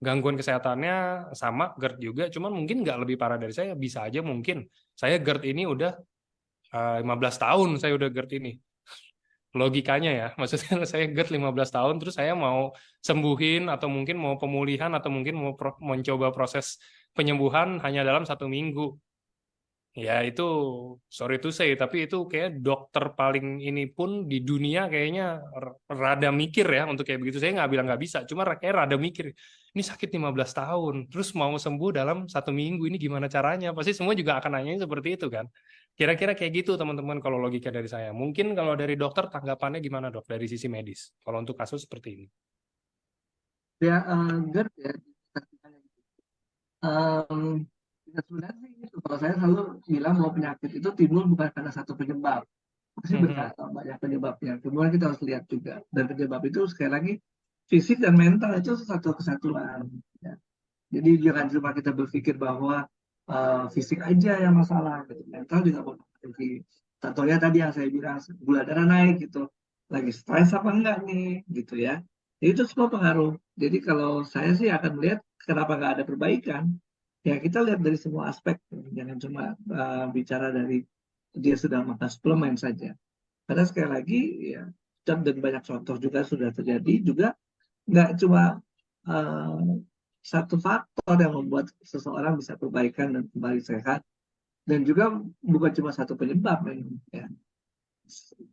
gangguan kesehatannya sama GERD juga, cuman mungkin nggak lebih parah dari saya. Bisa aja mungkin saya GERD ini udah 15 tahun saya udah GERD ini. Logikanya ya, maksudnya saya GERD 15 tahun, terus saya mau sembuhin atau mungkin mau pemulihan atau mungkin mau mencoba proses penyembuhan hanya dalam 1 minggu. Ya itu, sorry to say, tapi itu kayak dokter paling ini pun di dunia kayaknya rada mikir ya untuk kayak begitu. Saya nggak bilang nggak bisa, cuma kayak rada mikir. Ini sakit 15 tahun, terus mau sembuh dalam 1 minggu, ini gimana caranya? Pasti semua juga akan nanyain seperti itu kan. Kira-kira kayak gitu teman-teman kalau logika dari saya. Mungkin kalau dari dokter tanggapannya gimana dok dari sisi medis? Kalau untuk kasus seperti ini. Ya, GERD ya. Em, ya sebenarnya sih gitu. Kalau saya selalu bilang bahwa penyakit itu timbul bukan karena satu penyebab. Pasti Mhm. banyak penyebabnya. Kemudian kita harus lihat juga. Dan penyebab itu sekali lagi fisik dan mental itu satu kesatuan. Ya. Jadi jangan cuma kita berpikir bahwa fisik aja yang masalah, gitu. Mental juga mempengaruhi. Contohnya tadi yang saya bilang gula darah naik gitu, lagi stres apa enggak nih, gitu ya. Jadi itu semua pengaruh. Jadi kalau saya sih akan melihat kenapa nggak ada perbaikan. Ya kita lihat dari semua aspek, jangan cuma bicara dari dia sudah makan suplemen saja. Karena sekali lagi ya dan banyak contoh juga sudah terjadi juga nggak cuma eh, satu faktor yang membuat seseorang bisa perbaikan dan kembali sehat dan juga bukan cuma satu penyebab memang ya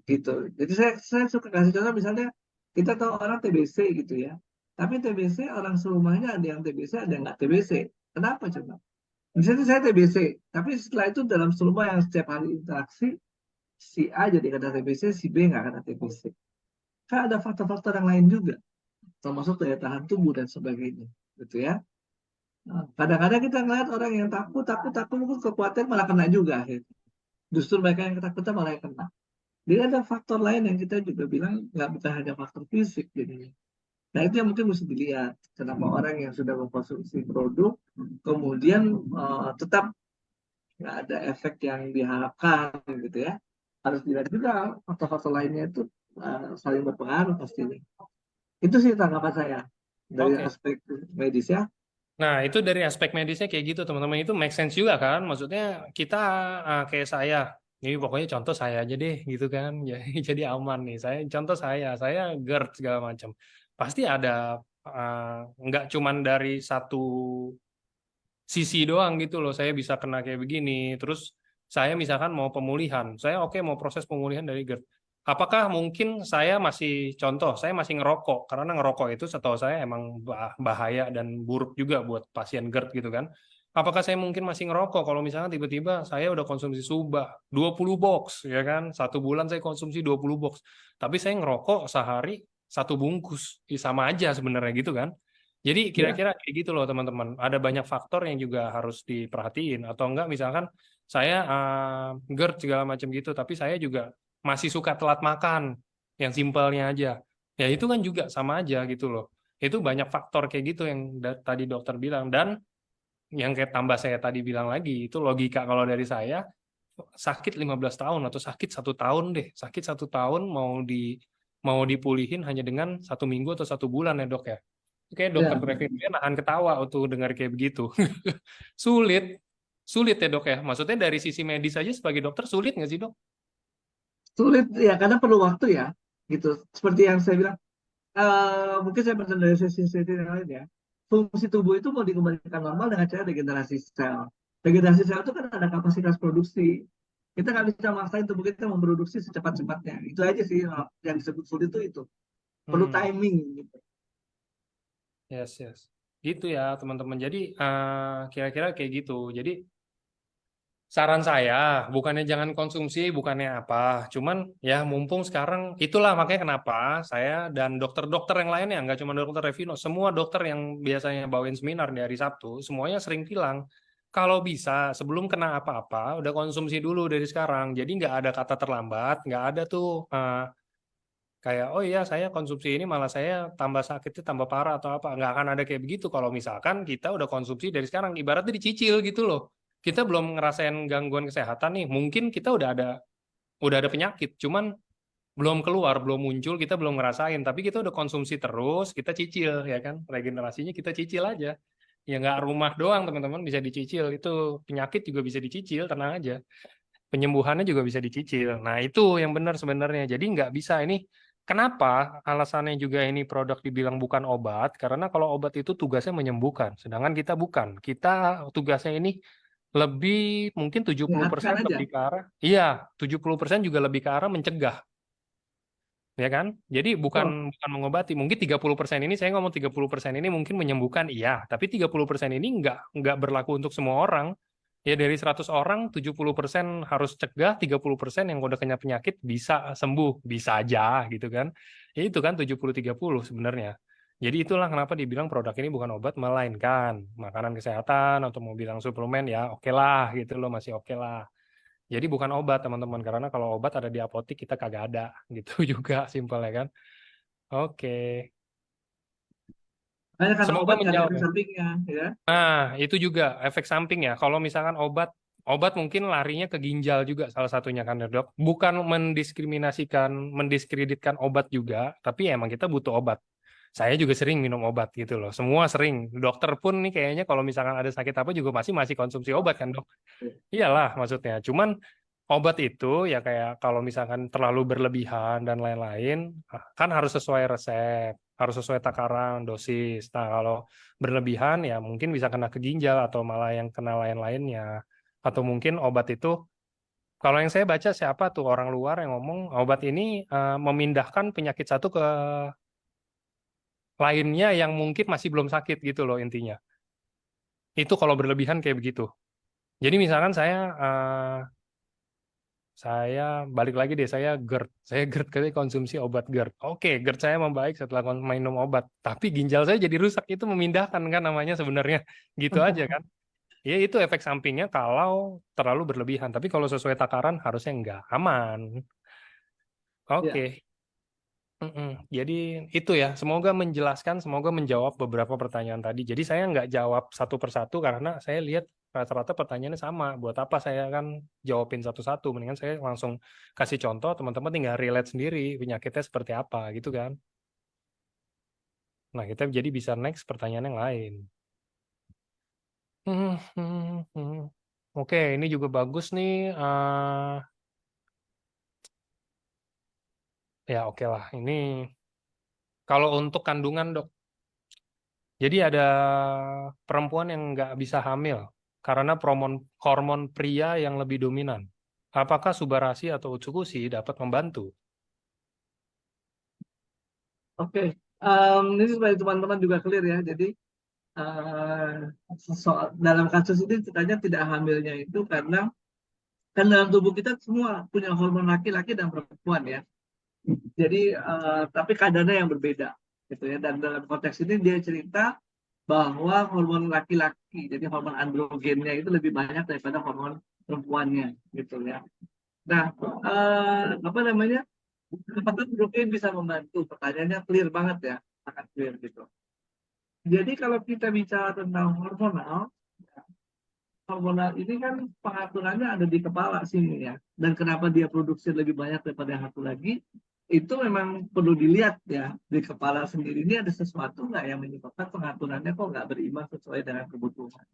gitu. Jadi saya suka kasih contoh misalnya kita tahu orang TBC gitu ya, tapi TBC orang serumahnya ada yang TBC ada yang nggak TBC. Kenapa coba? Misalnya saya TBC, tapi setelah itu dalam serumah yang setiap hari interaksi si A jadi kena TBC, si B nggak kena TBC. Kan ada faktor-faktor yang lain juga, termasuk daya tahan tubuh dan sebagainya, gitu ya. Nah, kadang-kadang kita ngeliat orang yang takut, takut, takut, mungkin kekuatan malah kena juga. Akhirnya. Justru mereka yang ketakutan malah yang kena. Jadi ada faktor lain yang kita juga bilang nggak bukan hanya faktor fisik jadinya. Nah itu yang mungkin mesti dilihat. Kenapa orang yang sudah mengkonsumsi produk kemudian tetap nggak ada efek yang diharapkan gitu ya. Harus dilihat juga faktor-faktor lainnya itu saling berpengaruh pastinya. Itu sih tanggapan saya dari Oke. aspek medis ya. Nah, itu dari aspek medisnya kayak gitu, teman-teman. Itu make sense juga kan? Maksudnya kita kayak saya, Ini pokoknya contoh saya aja deh gitu kan. Jadi aman nih. Contoh saya GERD segala macam. Pasti ada nggak cuman dari satu sisi doang gitu loh. Saya bisa kena kayak begini. Terus saya misalkan mau pemulihan. Saya oke mau proses pemulihan dari GERD. Apakah mungkin saya masih ngerokok karena ngerokok itu setahu saya emang bahaya dan buruk juga buat pasien GERD gitu kan. Apakah saya mungkin masih ngerokok kalau misalnya tiba-tiba saya udah konsumsi Suba 20 box ya kan. Satu bulan saya konsumsi 20 box. Tapi saya ngerokok sehari satu bungkus. Ya, sama aja sebenarnya gitu kan. Jadi Ya, kira-kira kayak gitu loh teman-teman. Ada banyak faktor yang juga harus diperhatiin. Atau enggak misalkan saya GERD segala macam gitu. Tapi saya juga masih suka telat makan. Yang simpelnya aja. Ya itu kan juga sama aja gitu loh. Itu banyak faktor kayak gitu yang tadi dokter bilang. Dan yang kayak tambah saya tadi bilang lagi, itu logika kalau dari saya, sakit 15 tahun atau sakit 1 tahun deh. Sakit 1 tahun mau dipulihin hanya dengan 1 minggu atau 1 bulan ya dok ya. Kayak dokter ya, Trevin dia nahan ketawa waktu dengar kayak begitu. Sulit, sulit ya dok ya. Maksudnya dari sisi medis aja sebagai dokter sulit nggak sih dok? sulit ya karena perlu waktu ya, gitu. Seperti yang saya bilang, mungkin saya berasal dari sisi yang lain ya. Fungsi tubuh itu mau dikembalikan normal dengan cara regenerasi sel. Regenerasi sel itu kan ada kapasitas produksi. Kita nggak bisa maksain tubuh kita memproduksi secepat-cepatnya. Itu aja sih yang disebut sulit itu. Perlu Hmm, timing gitu. yes yes. Gitu ya teman-teman. Jadi kira-kira kayak gitu. Jadi saran saya, bukannya jangan konsumsi, bukannya apa. Cuman ya mumpung sekarang, itulah makanya kenapa saya dan dokter-dokter yang lainnya, nggak cuma dokter Revino, semua dokter yang biasanya bawain seminar di hari Sabtu, semuanya sering bilang, kalau bisa sebelum kena apa-apa, udah konsumsi dulu dari sekarang. Jadi nggak ada kata terlambat, nggak ada tuh kayak, oh iya saya konsumsi ini malah saya tambah sakitnya tambah parah atau apa. Nggak akan ada kayak begitu kalau misalkan kita udah konsumsi dari sekarang. Ibaratnya dicicil gitu loh. Kita belum ngerasain gangguan kesehatan nih. Mungkin kita udah ada penyakit. Cuman belum keluar, belum muncul, kita belum ngerasain. Tapi kita udah konsumsi terus, kita cicil ya kan. Regenerasinya kita cicil aja. Ya nggak rumah doang teman-teman bisa dicicil. Itu penyakit juga bisa dicicil, tenang aja. Penyembuhannya juga bisa dicicil. Nah, itu yang benar sebenarnya. Jadi nggak bisa ini. Kenapa alasannya juga ini produk dibilang bukan obat? Karena kalau obat itu tugasnya menyembuhkan, sedangkan kita bukan. Kita tugasnya ini lebih mungkin Sehatkan 70% aja. lebih ke arah, iya, 70% juga lebih ke arah mencegah, ya kan? Jadi bukan Oh, bukan mengobati. Mungkin 30% ini saya ngomong 30% ini mungkin menyembuhkan, iya, tapi 30% ini nggak berlaku untuk semua orang. Ya dari 100 orang 70% harus cegah, 30% yang udah kena penyakit bisa sembuh, bisa aja gitu kan. Ya itu kan 70-30 sebenarnya. Jadi itulah kenapa dibilang produk ini bukan obat melainkan makanan kesehatan atau mau bilang suplemen ya oke lah gitu loh masih oke lah. Jadi bukan obat teman-teman karena kalau obat ada di apotik kita kagak ada gitu juga simpelnya kan. Oke. banyak kan Semoga obat nggak ada menjawab efek ya. sampingnya, ya. Nah, itu juga efek samping ya. Kalau misalkan obat mungkin larinya ke ginjal juga salah satunya kan ya, dok. Bukan mendiskreditkan obat juga, tapi emang kita butuh obat. Saya juga sering minum obat gitu loh. Semua sering. Dokter pun nih kayaknya kalau misalkan ada sakit apa juga masih konsumsi obat kan, dok. Iyalah maksudnya. Cuman obat itu ya kayak kalau misalkan terlalu berlebihan dan lain-lain, kan harus sesuai resep, harus sesuai takaran, dosis. Nah, kalau berlebihan ya mungkin bisa kena ke ginjal atau malah yang kena lain-lainnya. Atau mungkin obat itu, kalau yang saya baca siapa tuh orang luar yang ngomong obat ini memindahkan penyakit satu ke lainnya yang mungkin masih belum sakit gitu loh intinya. Itu kalau berlebihan kayak begitu. Jadi misalkan saya balik lagi deh, saya GERD. Saya GERD kali konsumsi obat GERD. Oke, GERD saya membaik setelah minum obat. Tapi ginjal saya jadi rusak. Itu memindahkan kan namanya sebenarnya. Gitu aja kan. Ya itu efek sampingnya kalau terlalu berlebihan. Tapi kalau sesuai takaran harusnya enggak. Aman. Ya, Oke. Mm-mm. Jadi itu ya, semoga menjelaskan, semoga menjawab beberapa pertanyaan tadi. Jadi saya nggak jawab satu persatu karena saya lihat rata-rata pertanyaannya sama. Buat apa saya kan jawabin satu-satu? Mendingan saya langsung kasih contoh, teman-teman tinggal relate sendiri penyakitnya seperti apa gitu kan. Nah kita jadi bisa next pertanyaan yang lain. Hmm, hmm, hmm. Oke, ini juga bagus nih. Ya oke lah. Ini kalau untuk kandungan dok, jadi ada perempuan yang nggak bisa hamil karena hormon pria yang lebih dominan. Apakah Subarasi atau Utsukushi dapat membantu? Oke, ini supaya teman-teman juga clear ya. Jadi dalam kasus ini ceritanya tidak hamilnya itu karena kan dalam tubuh kita semua punya hormon laki-laki dan perempuan ya. Jadi tapi kadarnya yang berbeda gitu ya. Dan dalam konteks ini dia cerita bahwa hormon laki-laki, jadi hormon androgennya itu lebih banyak daripada hormon perempuannya gitu ya. Nah, apa namanya? Apakah protein bisa membantu? Pertanyaannya clear banget ya, sangat clear gitu. Jadi kalau kita bicara tentang hormonal, hormonal ini kan pengaturannya ada di kepala sini ya. Dan kenapa dia produksi lebih banyak daripada yang satu lagi, itu memang perlu dilihat ya. Di kepala sendiri ini ada sesuatu nggak yang menyebabkan pengaturannya kok nggak berimbang sesuai dengan kebutuhan.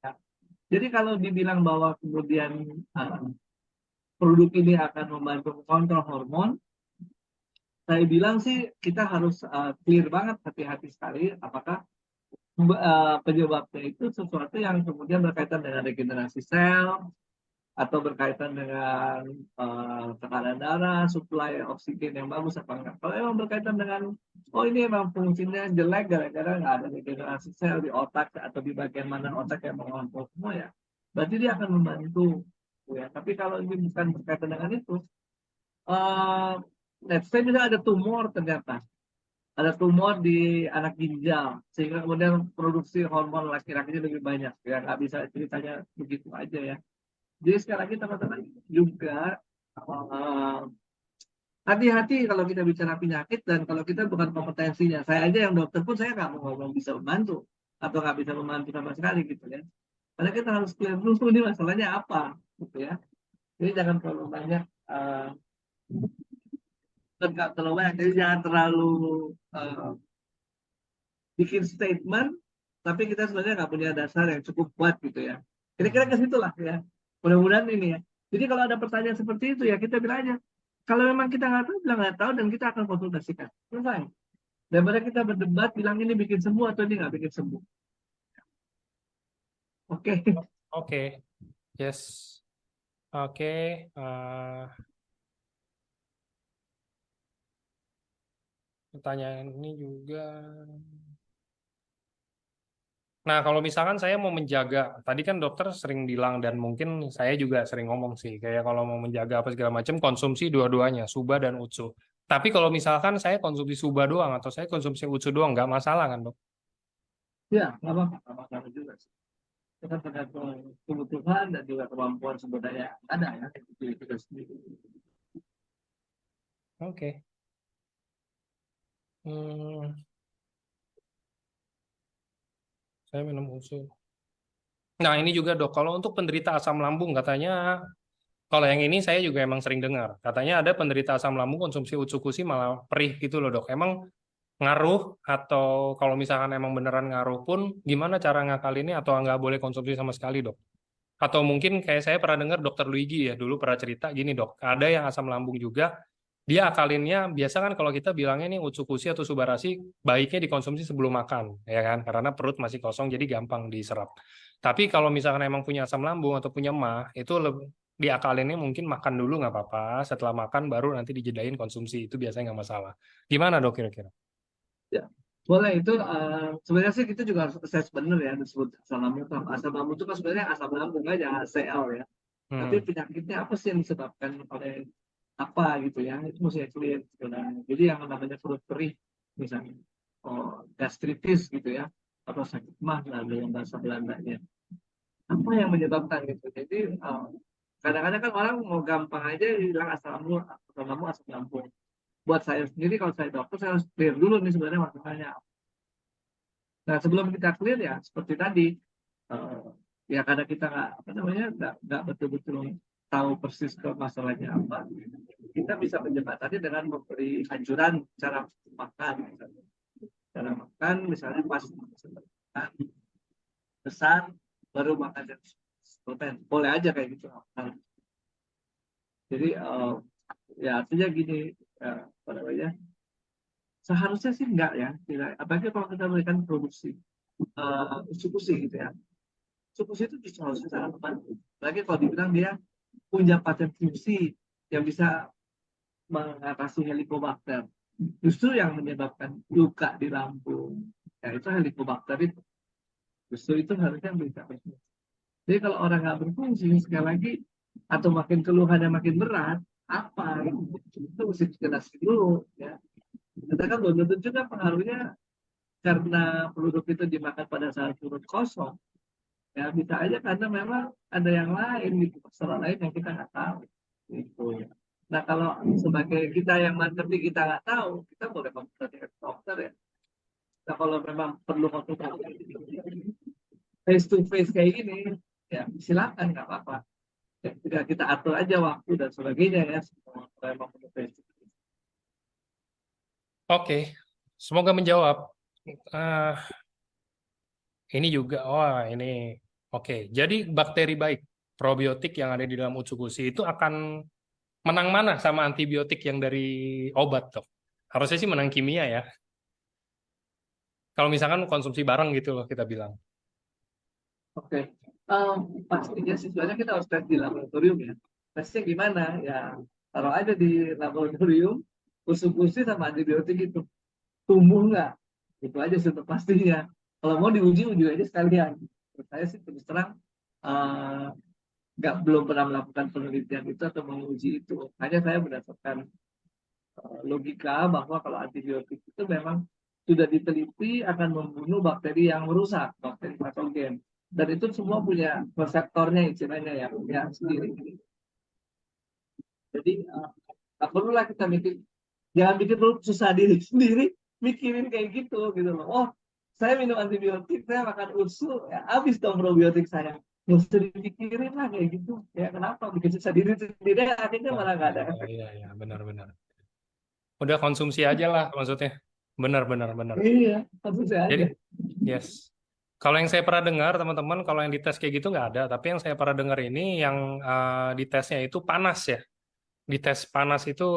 Ya. Jadi kalau dibilang bahwa kemudian produk ini akan membantu kontrol hormon, saya bilang sih kita harus clear banget, hati-hati sekali apakah penyebabnya itu sesuatu yang kemudian berkaitan dengan regenerasi sel atau berkaitan dengan tekanan darah, suplai oksigen yang bagus apa enggak. Kalau memang berkaitan dengan oh ini memang fungsinya jelek gara-gara nggak ada regenerasi sel di otak atau di bagian mana otak yang mengontrol semua ya, berarti dia akan membantu ya. Tapi kalau ini bukan berkaitan dengan itu, uh, let's say misalnya ada tumor, ternyata ada tumor di anak ginjal sehingga kemudian produksi hormon laki-lakinya lebih banyak ya, nggak bisa ceritanya begitu aja ya. Jadi sekali lagi teman-teman juga hati-hati kalau kita bicara penyakit dan kalau kita bukan kompetensinya. Saya aja yang dokter pun saya nggak mau ngomong bisa membantu atau nggak bisa membantu sama sekali gitu ya. Karena kita harus clear dulu ini masalahnya apa gitu ya. Jadi jangan terlalu banyak nggak terlalu banyak. Jadi jangan terlalu uh, bikin statement, tapi kita sebenarnya nggak punya dasar yang cukup kuat gitu ya. Kira-kira ke situlah ya. Mudah-mudahan ini ya. Jadi kalau ada pertanyaan seperti itu ya kita bilang aja. Kalau memang kita nggak tahu, bilang nggak tahu dan kita akan konsultasikan. Selesai. Daripada kita berdebat bilang ini bikin sembuh atau ini nggak bikin sembuh. Oke. Oke, yes. Oke, pertanyaan ini juga. Nah, kalau misalkan saya mau menjaga, tadi kan dokter sering bilang dan mungkin saya juga sering ngomong sih, kayak kalau mau menjaga apa segala macam, konsumsi dua-duanya, Suba dan Utsu. Tapi kalau misalkan saya konsumsi Suba doang atau saya konsumsi Utsu doang, nggak masalah kan dok? Ya, nggak apa-apa. Nggak masalah juga sih. Kita tergantung kebutuhan dan juga kemampuan sumber daya yang ada ya. Itu kita sendiri. Oke. Hmm, saya minum Utsu. Nah, ini juga dok, kalau untuk penderita asam lambung katanya, kalau yang ini saya juga emang sering dengar. Katanya ada penderita asam lambung konsumsi Utsukushi malah perih gitu loh dok. Emang ngaruh atau kalau misalkan emang beneran ngaruh pun gimana cara ngakalinnya atau nggak boleh konsumsi sama sekali dok? Atau mungkin kayak saya pernah dengar dokter Luigi ya dulu pernah cerita gini dok, ada yang asam lambung juga dia akalinnya biasa kan kalau kita bilangnya nih Utsukushi atau Subarasi baiknya dikonsumsi sebelum makan ya kan karena perut masih kosong jadi gampang diserap. Tapi kalau misalkan emang punya asam lambung atau punya mah itu diakalinnya mungkin makan dulu nggak apa-apa setelah makan baru nanti dijedain konsumsi itu biasanya nggak masalah. Gimana dok kira-kira? Ya, boleh itu sebenarnya sih kita juga harus assess benar ya disebut asam lambung. Asam lambung itu kan sebenarnya asam lambung aja ACL ya. Tapi Hmm. penyakitnya apa sih yang disebabkan oleh apa gitu ya? Itu mesti clear. Gitu. Nah, jadi yang namanya perut perih misalnya, gastritis gitu ya, atau sakit mah lah dalam bahasa Belandanya. Apa yang menyebabkan gitu? Jadi kadang-kadang kan orang mau gampang aja bilang asam lambung, asam lambung. Buat saya sendiri kalau saya dokter saya harus clear dulu nih sebenarnya masalahnya. Nah, sebelum kita clear ya seperti tadi, eh, ya karena kita nggak apa namanya nggak betul-betul tahu persis ke masalahnya apa, kita bisa menjembatani dengan memberi anjuran cara makan. Cara makan misalnya pas makan besar baru makan yang suplemen, boleh aja kayak gitu. Nah, jadi ya artinya gini, apa namanya, seharusnya sih enggak ya, tidak. Apalagi kalau kita berikan produksi eksekusi gitu ya. Eksekusi itu justru harusnya sangat membantu. Apalagi kalau dibilang dia punya paten fungsi yang bisa mengatasi helikobakter. Justru yang menyebabkan luka di lambung, ya itu helikobakter itu. Justru itu harusnya bisa berfungsi. Jadi kalau orang nggak berfungsi, sekali lagi, atau makin keluhannya makin berat, apa itu mesti dijelaskan dulu ya. Kita kan belum tentu juga pengaruhnya karena penduduk itu dimakan pada saat perut kosong. Ya bisa aja karena memang ada yang lain gitu, masalah lain yang kita nggak tahu. Gitu ya. Nah kalau sebagai kita yang marketing kita nggak tahu, kita boleh konsultasi ke dokter ya. Nah kalau memang perlu konsultasi face to face kayak gini, ya silakan nggak apa-apa. Ya, kita atur aja waktu dan sebagainya ya. Semua memang perlu face to face. Oke, semoga menjawab. Ah, ini juga, wah ini oke. Jadi bakteri baik, probiotik yang ada di dalam Utsukushi itu akan menang mana sama antibiotik yang dari obat, Dok? Harusnya sih menang kimia ya. Kalau misalkan konsumsi bareng gitu loh kita bilang. Oke. Pastinya sih sebenarnya kita harus tes di laboratorium ya. Tesnya gimana? Ya taruh aja di laboratorium, usuk-usuk sama antibiotik itu tumbuh nggak? Itu aja sih untuk pastinya. Kalau mau diuji, uji aja sekalian. Menurut saya sih terus terang eh, nggak belum pernah melakukan penelitian itu atau menguji itu. Hanya saya berdasarkan logika bahwa kalau antibiotik itu memang sudah diteliti akan membunuh bakteri yang merusak, bakteri patogen. Dan itu semua punya reseptornya istilahnya ya sendiri. Jadi tak perlulah kita mikir, jangan bikin dulu susah diri sendiri, mikirin kayak gitu loh. Oh, saya minum antibiotik, saya makan usus, ya habis dong probiotik saya. Nggak usah dipikirin lah kayak gitu. Ya kenapa bikin susah diri sendiri, akhirnya Oh, malah nggak ada efek. iya, benar-benar. Udah konsumsi aja lah maksudnya. Benar. Iya, tentu Jadi, saja. yes. Kalau yang saya pernah dengar, teman-teman, kalau yang dites kayak gitu nggak ada. Tapi yang saya pernah dengar ini, yang ditesnya itu panas ya. Dites panas itu,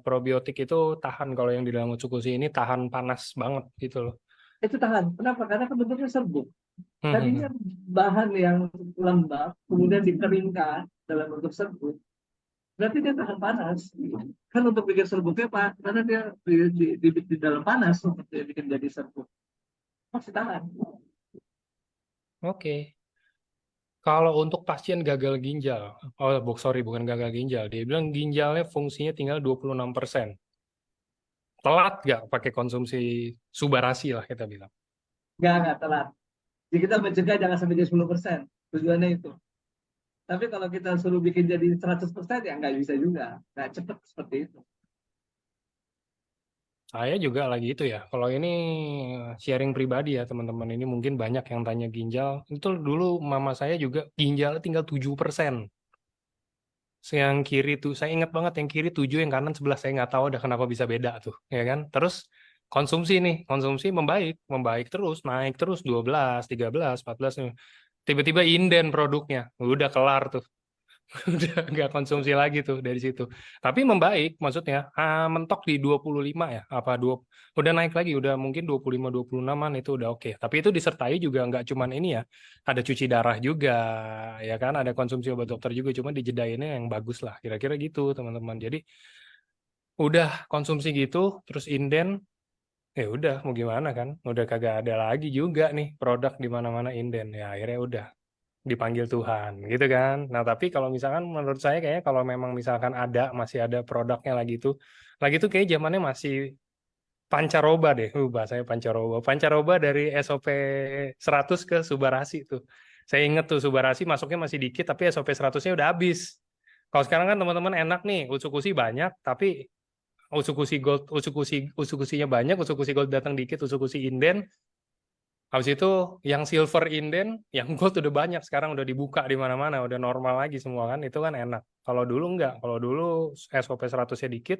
probiotik itu tahan. Kalau yang di dalam Utsukushi ini tahan panas banget gitu loh. Itu tahan. Kenapa? Karena kan bentuknya serbuk. Hmm, hmm, Tadinya hmm. bahan yang lembab, kemudian dikeringkan dalam bentuk serbuk. Berarti dia tahan panas. Kan untuk bikin serbuknya Pak, karena dia di dalam panas untuk dia bikin jadi serbuk. Masih tahan. Oke. Kalau untuk pasien gagal ginjal, oh sorry bukan gagal ginjal, dia bilang ginjalnya fungsinya tinggal 26%. Telat nggak pakai konsumsi Subarasi lah kita bilang. Nggak telat. Jadi kita mencegah jangan sampai jadi 10%. Tujuannya itu. Tapi kalau kita suruh bikin jadi 100% ya nggak bisa juga. Nggak cepat seperti itu. Saya juga lagi itu ya. Kalau ini sharing pribadi ya teman-teman. Ini mungkin banyak yang tanya ginjal. Itu dulu mama saya juga ginjal tinggal 7%. Yang kiri tuh, saya ingat banget yang kiri 7, yang kanan 11. Saya nggak tahu ada kenapa bisa beda tuh. Ya kan? Terus konsumsi nih. Konsumsi membaik. Membaik terus. Naik terus 12, 13, 14. Tiba-tiba inden produknya. Udah kelar tuh. Udah nggak konsumsi lagi tuh dari situ. Tapi membaik, maksudnya mentok di 25 ya, apa udah naik lagi, udah mungkin 25 26-an itu udah oke. Tapi itu disertai juga nggak cuman ini ya, ada cuci darah juga, ya kan, ada konsumsi obat dokter juga, cuma dijedainnya yang bagus lah, kira-kira gitu teman-teman. Jadi udah konsumsi gitu, terus inden, ya udah mau gimana kan, udah kagak ada lagi juga nih produk di mana-mana inden, ya akhirnya udah dipanggil Tuhan gitu kan. Nah tapi kalau misalkan menurut saya kayaknya kalau memang misalkan masih ada produknya lagi tuh kayak zamannya masih pancaroba deh, bahasanya pancaroba dari SOP 100 ke Subarasi tuh. Saya inget tuh Subarasi masuknya masih dikit tapi SOP 100-nya udah habis. Kalau sekarang kan teman-teman enak nih, Utsukushi banyak tapi Utsukushi Gold, Utsukushinya banyak, Utsukushi Gold datang dikit, Utsukushi Inden. Habis itu yang silver inden, yang gold udah banyak sekarang, udah dibuka di mana-mana, udah normal lagi semua kan, itu kan enak. Kalau dulu enggak, kalau dulu SOP 100-nya dikit,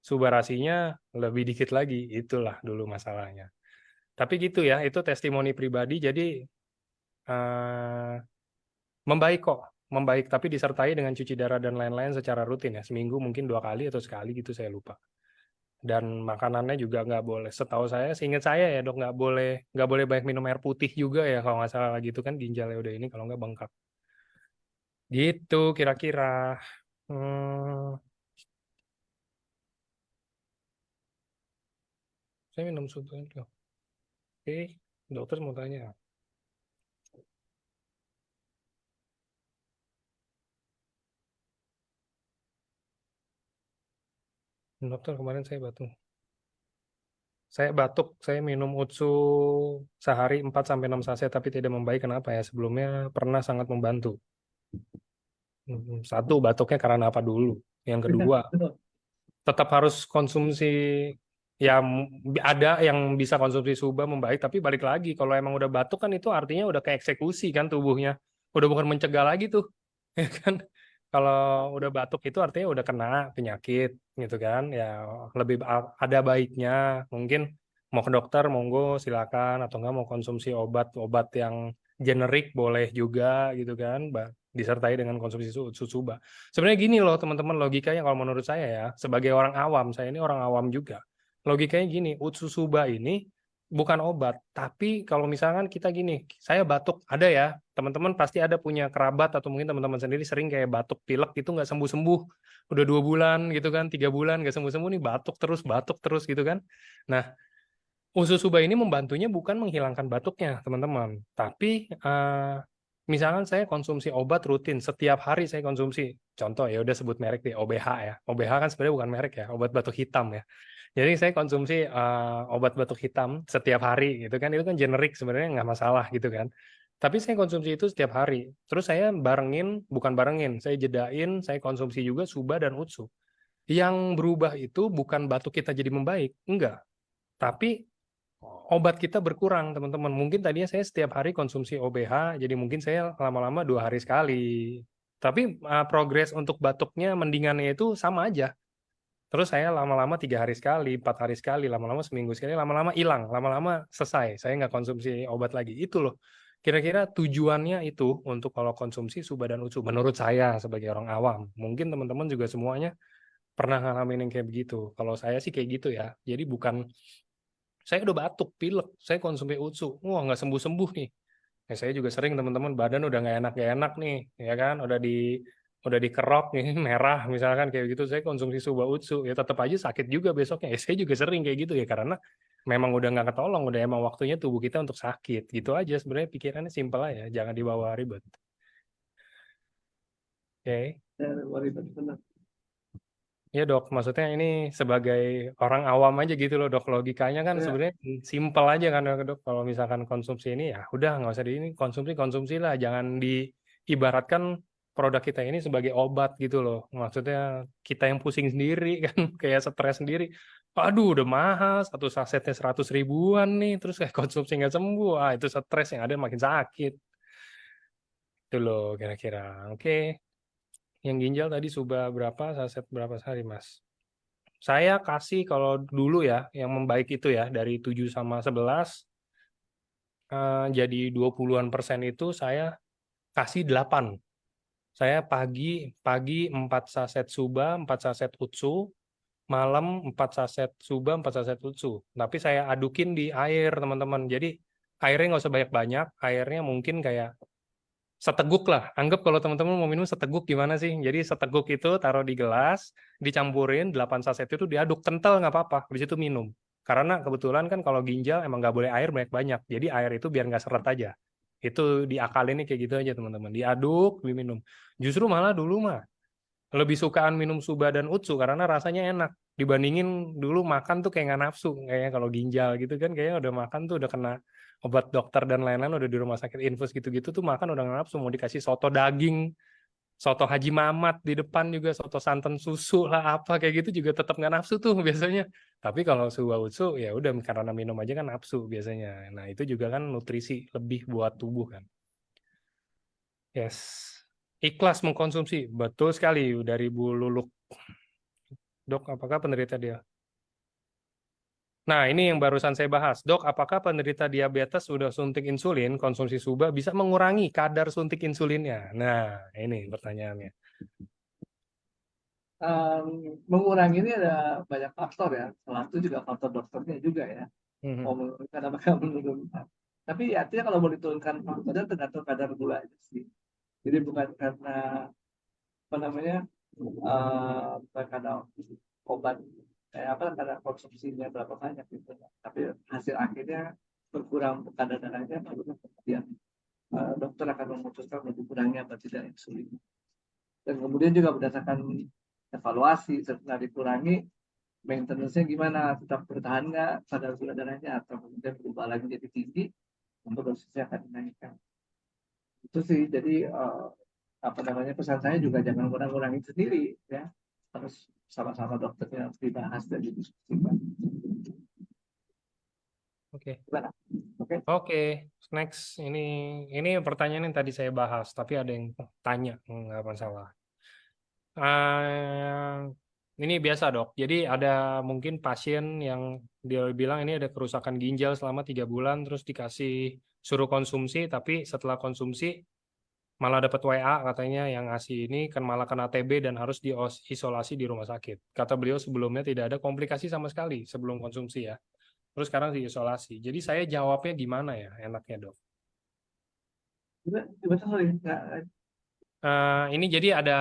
Subarasinya lebih dikit lagi, itulah dulu masalahnya. Tapi gitu ya, itu testimoni pribadi, jadi membaik kok, membaik, tapi disertai dengan cuci darah dan lain-lain secara rutin ya, seminggu mungkin 2 kali atau sekali gitu, saya lupa. Dan makanannya juga nggak boleh, setahu saya, seingat saya ya dok, nggak boleh banyak minum air putih juga ya kalau nggak salah, gitu kan ginjalnya udah ini, kalau nggak bengkak. Gitu kira-kira. Hmm, saya minum susu itu. Oke, dokter mau tanya. Dokter, kemarin saya batuk, saya minum Utsu sehari 4 sampai 6 saset tapi tidak membaik. Kenapa ya? Sebelumnya pernah sangat membantu. Satu, batuknya karena apa dulu? Yang kedua, tetap harus konsumsi, ya ada yang bisa konsumsi suba membaik, tapi balik lagi kalau emang udah batuk kan itu artinya udah keeksekusi kan tubuhnya, udah bukan mencegah lagi tuh. Ya kan, kalau udah batuk itu artinya udah kena penyakit gitu kan, ya lebih ada baiknya mungkin mau ke dokter monggo silakan, atau enggak mau konsumsi obat-obat yang generik boleh juga gitu kan, disertai dengan konsumsi susu. Sebenarnya gini loh teman-teman, logikanya kalau menurut saya ya, sebagai orang awam, saya ini orang awam juga. Logikanya gini, Utsusuba ini bukan obat, tapi kalau misalkan kita gini, saya batuk, ada ya, teman-teman pasti ada punya kerabat atau mungkin teman-teman sendiri sering kayak batuk pilek gitu nggak sembuh-sembuh, udah 2 bulan gitu kan, 3 bulan nggak sembuh-sembuh nih, batuk terus gitu kan. Nah, Ususuba ini membantunya bukan menghilangkan batuknya, teman-teman. Tapi misalkan saya konsumsi obat rutin, setiap hari saya konsumsi. Contoh ya udah sebut merek deh, OBH ya. OBH kan sebenarnya bukan merek ya, obat batuk hitam ya. Jadi saya konsumsi obat batuk hitam setiap hari gitu kan. Itu kan generik sebenarnya nggak masalah gitu kan. Tapi saya konsumsi itu setiap hari. Terus saya bukan barengin, saya jedain, saya konsumsi juga Suba dan Utsu. Yang berubah itu bukan batuk kita jadi membaik, enggak. Tapi obat kita berkurang, teman-teman. Mungkin tadinya saya setiap hari konsumsi OBH, jadi mungkin saya lama-lama 2 hari sekali. Tapi progres untuk batuknya, mendingannya itu sama aja. Terus saya lama-lama 3 hari sekali, 4 hari sekali, lama-lama seminggu sekali, lama-lama hilang, lama-lama selesai. Saya nggak konsumsi obat lagi. Itu loh. Kira-kira tujuannya itu untuk kalau konsumsi Suba dan Utsu. Menurut saya sebagai orang awam. Mungkin teman-teman juga semuanya pernah ngalamin yang kayak begitu. Kalau saya sih kayak gitu ya. Jadi bukan saya udah batuk, pilek, saya konsumsi Utsu, wah nggak sembuh-sembuh nih. Ya, saya juga sering teman-teman badan udah nggak enak nih, ya kan, udah dikerok nih merah misalkan kayak gitu, saya konsumsi Suba Utsu, ya tetap aja sakit juga besoknya. Ya, saya juga sering kayak gitu ya karena memang udah nggak ketolong, udah emang waktunya tubuh kita untuk sakit, gitu aja sebenarnya pikirannya simpel aja, jangan dibawa ribet. Oke. Ya, ribet benar. Ya dok, maksudnya ini sebagai orang awam aja gitu loh dok, logikanya kan Ya, sebenarnya simpel aja kan dok, kalau misalkan konsumsi ini ya udah nggak usah di ini, konsumsi lah, jangan diibaratkan produk kita ini sebagai obat gitu loh, maksudnya kita yang pusing sendiri kan, kayak stres sendiri, aduh udah mahal, satu sasetnya 100 ribuan nih, terus kayak konsumsi nggak sembuh, itu stres, yang ada makin sakit, itu loh kira-kira. Oke, yang ginjal tadi Suba berapa, saset berapa sehari mas? Saya kasih kalau dulu ya, yang membaik itu ya, dari 7 sama 11, jadi 20-an% itu saya kasih 8. Saya pagi pagi 4 saset Suba, 4 saset Utsu, malam 4 saset Suba, 4 saset Utsu. Tapi saya adukin di air, teman-teman. Jadi airnya nggak usah banyak-banyak, airnya mungkin kayak seteguk lah. Anggap kalau teman-teman mau minum seteguk gimana sih? Jadi seteguk itu taruh di gelas, dicampurin 8 saset itu diaduk kental nggak apa-apa. Habis itu minum. Karena kebetulan kan kalau ginjal emang nggak boleh air banyak-banyak. Jadi air itu biar nggak seret aja. Itu diakalin kayak gitu aja teman-teman. Diaduk, diminum. Justru malah dulu mah lebih sukaan minum Suba dan Utsu karena rasanya enak. Dibandingin dulu makan tuh kayak nggak nafsu. Kayaknya kalau ginjal gitu kan kayaknya udah makan tuh udah kena obat dokter dan lain-lain, udah di rumah sakit infus gitu-gitu tuh makan udah nggak nafsu. Mau dikasih soto daging, soto Haji Mamat di depan juga, soto santan susu lah apa kayak gitu juga tetap nggak nafsu tuh biasanya. Tapi kalau Suba Utsu ya udah karena minum aja kan nafsu biasanya. Nah itu juga kan nutrisi lebih buat tubuh kan. Yes. Ikhlas mengkonsumsi, betul sekali dari Bu Luluk. Dok, apakah penderita dia? Nah, ini yang barusan saya bahas. Dok, apakah penderita diabetes sudah suntik insulin, konsumsi suba bisa mengurangi kadar suntik insulinnya? Nah, ini pertanyaannya. Mengurangi ini ada banyak faktor ya. Salah satu juga faktor dokternya juga ya. Mau Mhm. menurunkan apakah menurunkan. Tapi artinya kalau mau diturunkan faktornya tergantung kadar gula aja sih. Jadi bukan karena apa namanya bukan karena obat apa karena konsumsinya berapa banyak gitu. Tapi hasil akhirnya berkurang kadar darahnya baru kemudian dokter akan memutuskan untuk kurangnya atau tidak insulin. Dan kemudian juga berdasarkan evaluasi setelah dikurangi maintenance-nya gimana, tetap bertahan nggak kadar gula darahnya atau kemudian berubah lagi jadi tinggi untuk dosisnya akan dinaikkan. Itu sih, jadi apa namanya pesan saya juga jangan kurang-kurangin sendiri ya, harus sama-sama dokternya dibahas dan didiskusikan. Oke. Gimana? Oke. Oke, next. Ini pertanyaan yang tadi saya bahas, tapi ada yang tanya, nggak masalah. Eh, ini biasa dok. Jadi ada mungkin pasien yang dia bilang ini ada kerusakan ginjal selama 3 bulan, terus dikasih suruh konsumsi, tapi setelah konsumsi malah dapat WA katanya yang ngasih ini kan malah kena TB dan harus diisolasi di rumah sakit. Kata beliau sebelumnya tidak ada komplikasi sama sekali sebelum konsumsi ya. Terus sekarang diisolasi. Jadi saya jawabnya gimana ya enaknya dok? Gimana sorry nggak. Ini jadi ada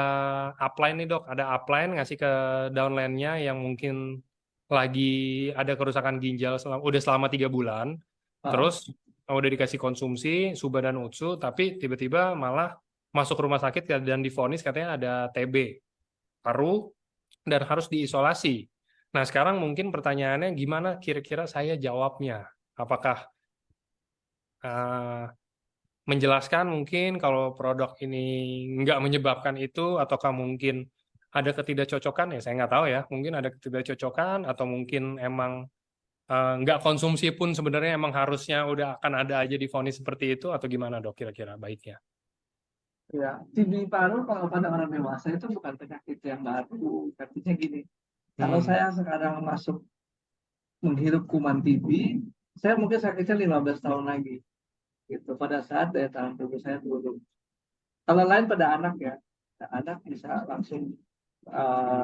upline nih dok, ada upline ngasih ke downline-nya yang mungkin lagi ada kerusakan ginjal selama 3 bulan, terus udah dikasih konsumsi suba dan utsu, tapi tiba-tiba malah masuk rumah sakit dan divonis katanya ada TB paru dan harus diisolasi. Nah sekarang mungkin pertanyaannya gimana kira-kira saya jawabnya? Apakah eh, menjelaskan mungkin kalau produk ini nggak menyebabkan itu, ataukah mungkin ada ketidakcocokan ya saya nggak tahu ya, mungkin ada ketidakcocokan atau mungkin emang nggak konsumsi pun sebenarnya emang harusnya udah akan ada aja di vonis seperti itu atau gimana dok kira-kira baiknya. Ya, TB paru kalau pada orang dewasa itu bukan penyakit yang baru. Artinya gini, kalau Hmm. saya sekarang masuk menghirup kuman TB, saya mungkin sakitnya 15 tahun lagi. Gitu. Pada saat daya tahan tubuh saya turun. Kalau lain pada anak ya, anak bisa langsung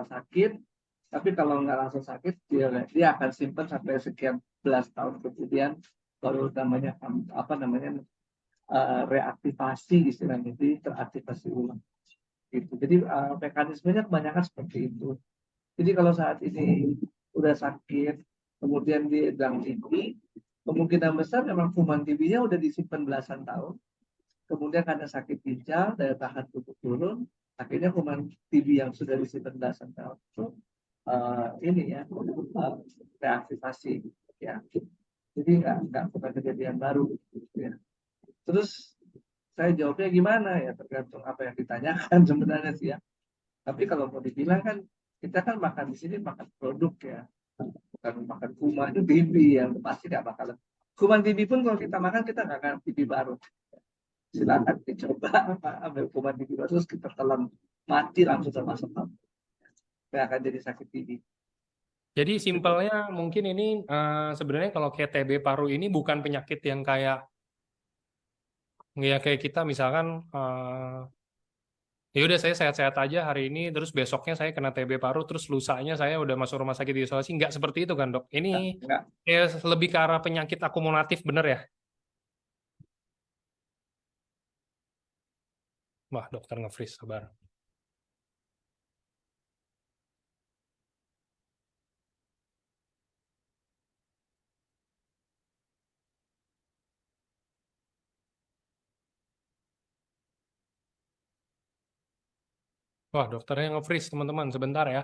sakit, tapi kalau nggak langsung sakit, dia akan simpan sampai sekian belas tahun kemudian baru namanya apa namanya reaktivasi istilahnya, jadi teraktivasi ulang. Gitu. Jadi mekanismenya kebanyakan seperti itu. Jadi kalau saat ini udah sakit, kemudian diedang TB, kemungkinan besar memang kuman TB-nya udah disimpan belasan tahun. Kemudian karena sakit ginjal, daya tahan tubuh turun, akhirnya kuman TB yang sudah disimpan belasan tahun itu ini ya reaktivasi ya. Jadi nggak bukan kejadian baru. Gitu ya. Terus saya jawabnya gimana ya tergantung apa yang ditanyakan sebenarnya sih ya. Tapi kalau mau dibilang kan kita kan makan di sini makan produk ya, bukan makan kuman itu TB yang pasti nggak bakalan. Kuman TB pun kalau kita makan kita nggak akan TB baru. Silakan dicoba ambil kuman TB baru terus kita telan mati langsung sama-sama. Nggak akan jadi sakit TB. Jadi Gitu. simpelnya mungkin ini sebenarnya kalau kayak TB paru ini bukan penyakit yang kayak ya kayak kita misalkan ya udah saya sehat-sehat aja hari ini, terus besoknya saya kena TB paru, terus lusanya saya udah masuk rumah sakit isolasi. Nggak seperti itu kan dok? Ini Nggak. kayak lebih ke arah penyakit akumulatif bener ya? Wah dokter nge-freeze, sabar. Wah dokternya nge-freeze teman-teman, sebentar ya.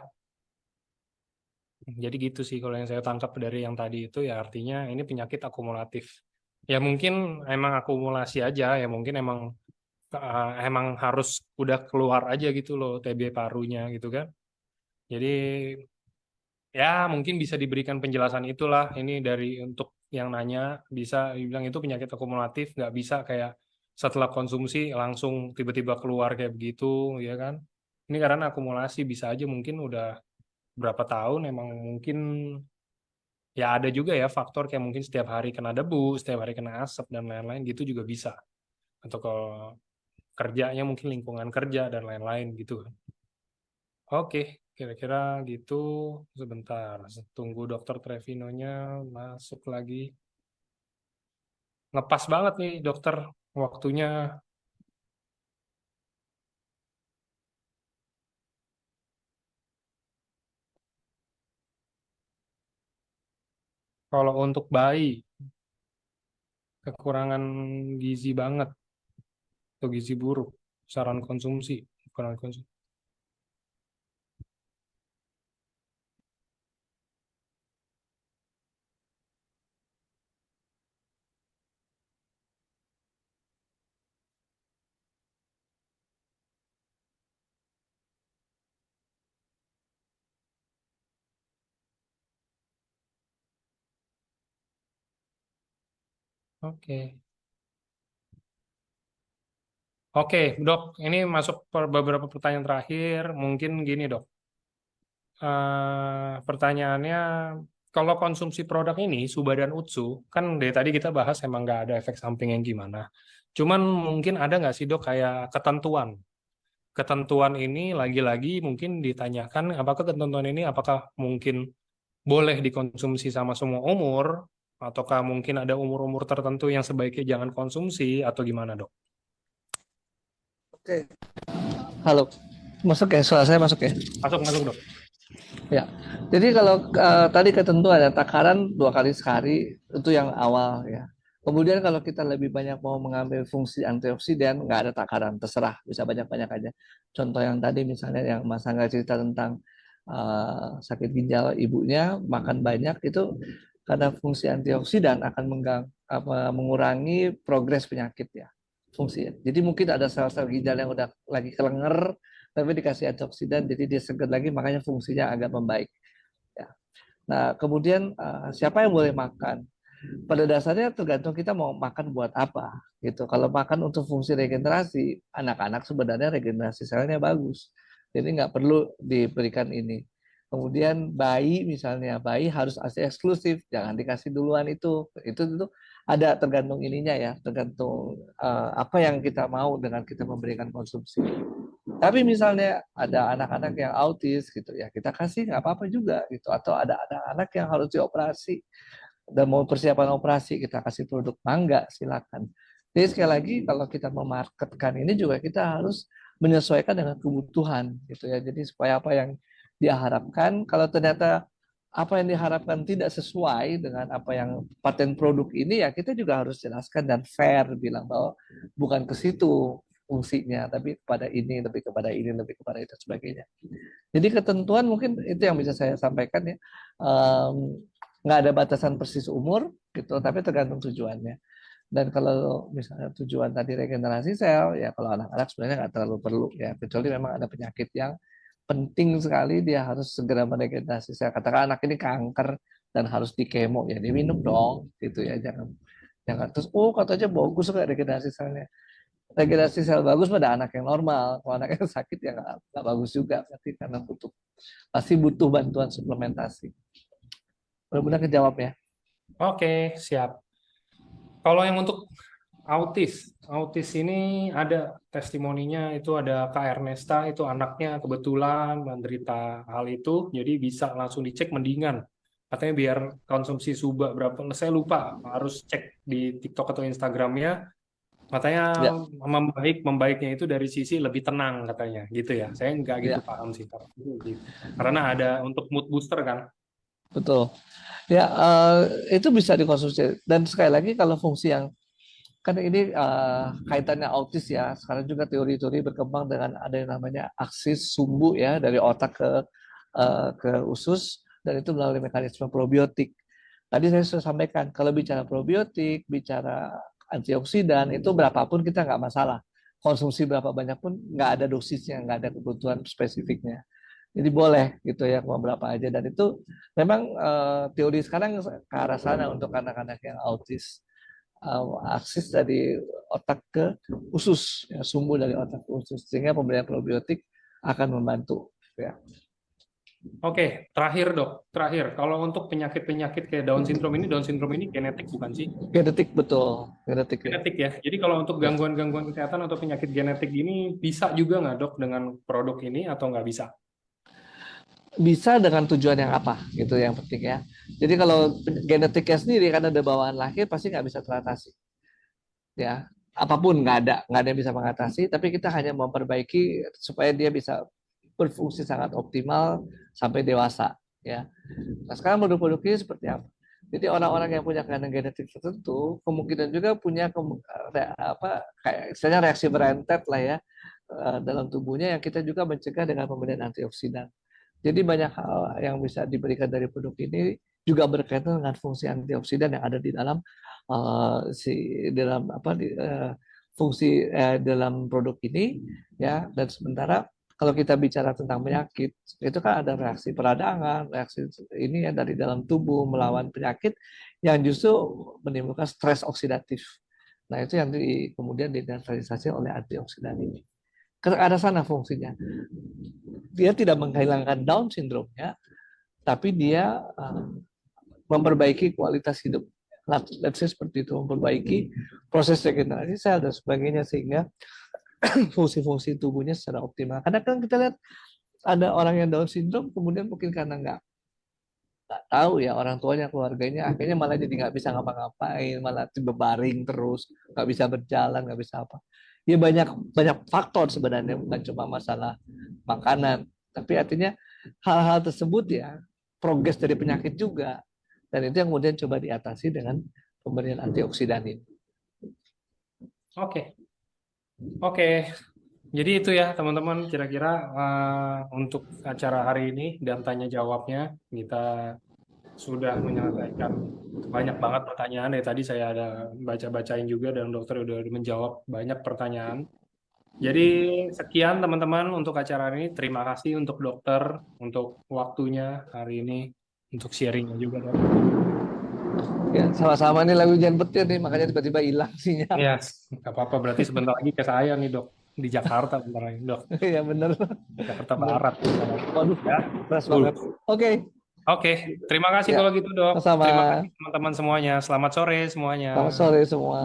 Jadi gitu sih kalau yang saya tangkap dari yang tadi itu ya artinya ini penyakit akumulatif. Ya mungkin emang akumulasi aja, ya mungkin emang harus udah keluar aja gitu loh TB parunya gitu kan. Jadi ya mungkin bisa diberikan penjelasan itulah ini dari untuk yang nanya bisa dibilang itu penyakit akumulatif nggak bisa kayak setelah konsumsi langsung tiba-tiba keluar kayak begitu ya kan. Ini karena akumulasi bisa aja mungkin udah berapa tahun emang mungkin Ya ada juga ya faktor kayak mungkin setiap hari kena debu, setiap hari kena asap dan lain-lain gitu juga bisa. Atau kalau kerjanya mungkin lingkungan kerja dan lain-lain gitu. Oke, kira-kira gitu. Sebentar, tunggu dokter Trevinonya masuk lagi. Ngepas banget nih dokter waktunya. Kalau untuk bayi, kekurangan gizi banget atau gizi buruk, saran konsumsi, kurang konsumsi. Oke. Oke, dok, ini masuk beberapa pertanyaan terakhir. Mungkin gini, dok. Pertanyaannya, kalau konsumsi produk ini, Suba dan Utsu, kan dari tadi kita bahas emang nggak ada efek samping yang gimana. Cuman mungkin ada nggak sih, dok, kayak ketentuan? Ketentuan ini lagi-lagi mungkin ditanyakan, apakah ketentuan ini apakah mungkin boleh dikonsumsi sama semua umur, ataukah mungkin ada umur-umur tertentu yang sebaiknya jangan konsumsi, atau gimana, dok? Oke, halo. Masuk ya, suara saya masuk ya. Masuk, masuk, dok. Ya, jadi kalau tadi ketentuan ada takaran 2 kali sehari itu yang awal ya. Kemudian kalau kita lebih banyak mau mengambil fungsi antioksidan, nggak ada takaran, terserah, bisa banyak-banyak aja. Contoh yang tadi misalnya yang Mas Angga cerita tentang sakit ginjal ibunya, makan banyak itu karena fungsi antioksidan akan mengurangi progres penyakit ya, fungsi. Jadi mungkin ada sel-sel ginjal yang udah lagi kelenger, tapi dikasih antioksidan jadi dia segar lagi makanya fungsinya agak membaik ya. Nah, kemudian siapa yang boleh makan? Pada dasarnya tergantung kita mau makan buat apa gitu. Kalau makan untuk fungsi regenerasi, anak-anak sebenarnya regenerasi selnya bagus. Jadi nggak perlu diberikan ini. Kemudian bayi misalnya, bayi harus ASI eksklusif, jangan dikasih duluan itu. Itu ada tergantung ininya ya, tergantung apa yang kita mau dengan kita memberikan konsumsi. Tapi misalnya ada anak-anak yang autis gitu ya, kita kasih nggak apa-apa juga gitu. Atau ada anak-anak yang harus dioperasi dan mau persiapan operasi, kita kasih produk mangga, silakan. Jadi sekali lagi kalau kita memarketkan ini juga kita harus menyesuaikan dengan kebutuhan gitu ya. Jadi supaya apa yang dia harapkan, kalau ternyata apa yang diharapkan tidak sesuai dengan apa yang paten produk ini ya kita juga harus jelaskan dan fair bilang bahwa bukan ke situ fungsinya, tapi kepada ini, lebih kepada ini, lebih kepada itu sebagainya. Jadi ketentuan mungkin itu yang bisa saya sampaikan ya. Nggak ada batasan persis umur gitu, tapi tergantung tujuannya. Dan kalau misalnya tujuan tadi regenerasi sel, ya kalau anak-anak sebenarnya nggak terlalu perlu ya, kecuali memang ada penyakit yang penting sekali dia harus segera meregenerasi sel. Katakan anak ini kanker dan harus di kemo, ya diminum dong, gitu ya. Jangan jangan terus, oh katanya bagus nggak regenerasi selnya. Regenerasi sel bagus pada anak yang normal. Kalau anak yang sakit ya nggak bagus juga, berarti karena pasti butuh bantuan suplementasi. Mudah-mudahan kejawab ya. Oke, siap. Kalau yang untuk autis ini ada testimoninya, itu ada Kak Ernesta, itu anaknya kebetulan menderita hal itu, jadi bisa langsung dicek mendingan. Katanya biar konsumsi suba berapa, saya lupa, harus cek di TikTok atau Instagramnya. Katanya Ya, membaiknya itu dari sisi lebih tenang katanya, gitu ya. Saya nggak gitu ya, paham sih, karena ada untuk mood booster kan. betul. Ya, itu bisa dikonsumsi. Dan sekali lagi kalau fungsi yang kan ini kaitannya autis ya. Sekarang juga teori-teori berkembang dengan ada yang namanya aksis sumbu ya dari otak ke usus dan itu melalui mekanisme probiotik. Tadi saya sudah sampaikan kalau bicara probiotik, bicara antioksidan itu berapapun kita nggak masalah. Konsumsi berapa banyak pun nggak ada dosisnya, nggak ada kebutuhan spesifiknya. Jadi boleh gitu ya mau berapa aja dan itu memang teori sekarang ke arah sana untuk anak-anak yang autis. Akses dari otak ke usus, ya, sumbu dari otak ke usus, sehingga pemberian probiotik akan membantu. Ya. Oke, terakhir dok, terakhir. Kalau untuk penyakit-penyakit kayak Down syndrome ini genetik bukan sih? Genetik betul, genetik ya. Genetik ya. Jadi kalau untuk Ya. gangguan-gangguan kesehatan atau penyakit genetik ini bisa juga nggak dok dengan produk ini atau nggak bisa? Bisa dengan tujuan yang apa gitu yang penting ya. Jadi kalau genetiknya sendiri kan ada bawaan lahir pasti nggak bisa teratasi ya. Apapun nggak ada yang bisa mengatasi. Tapi kita hanya memperbaiki supaya dia bisa berfungsi sangat optimal sampai dewasa ya. Nah sekarang produk-produk ini seperti apa? Jadi orang-orang yang punya kelainan genetik tertentu kemungkinan juga punya apa kayak istilahnya reaksi berentet lah ya dalam tubuhnya yang kita juga mencegah dengan pemberian antioksidan. Jadi banyak hal yang bisa diberikan dari produk ini juga berkaitan dengan fungsi antioksidan yang ada di dalam dalam apa fungsi dalam produk ini ya. Dan sementara kalau kita bicara tentang penyakit itu kan ada reaksi peradangan, reaksi ini ya dari dalam tubuh melawan penyakit yang justru menimbulkan stres oksidatif. Nah itu yang kemudian dinetralisasi oleh antioksidan ini. Ke arah sana fungsinya. Dia tidak menghilangkan Down syndrome-nya, tapi dia memperbaiki kualitas hidup. Let's say seperti itu, memperbaiki proses regenerasi sel dan sebagainya sehingga fungsi-fungsi tubuhnya secara optimal. Karena kan kita lihat ada orang yang Down syndrome kemudian mungkin karena nggak tahu ya orang tuanya keluarganya akhirnya malah jadi nggak bisa ngapa-ngapain, malah berbaring terus, nggak bisa berjalan, nggak bisa apa. Ya banyak banyak faktor sebenarnya, bukan cuma masalah makanan, tapi artinya hal-hal tersebut ya progres dari penyakit juga, dan itu yang kemudian coba diatasi dengan pemberian antioksidan ini. Oke, oke. Jadi itu ya teman-teman kira-kira untuk acara hari ini dan tanya jawabnya kita sudah menyelesaikan banyak banget pertanyaan. Dari tadi saya ada baca-bacain juga dan dokter udah menjawab banyak pertanyaan. Jadi sekian teman-teman untuk acara ini. Terima kasih untuk dokter untuk waktunya hari ini untuk sharingnya juga dok. Ya sama-sama nih lagi hujan petir nih makanya tiba-tiba hilang sinyal. Ya, nggak apa-apa. Berarti sebentar lagi ke saya nih dok di Jakarta bentar lagi dok. Ya bener Jakarta bener. Barat. Waduh Ya. keras banget. Oke. Oke, terima kasih Ya kalau gitu dok. sama. Terima kasih teman-teman semuanya. Selamat sore semuanya. Selamat sore semua.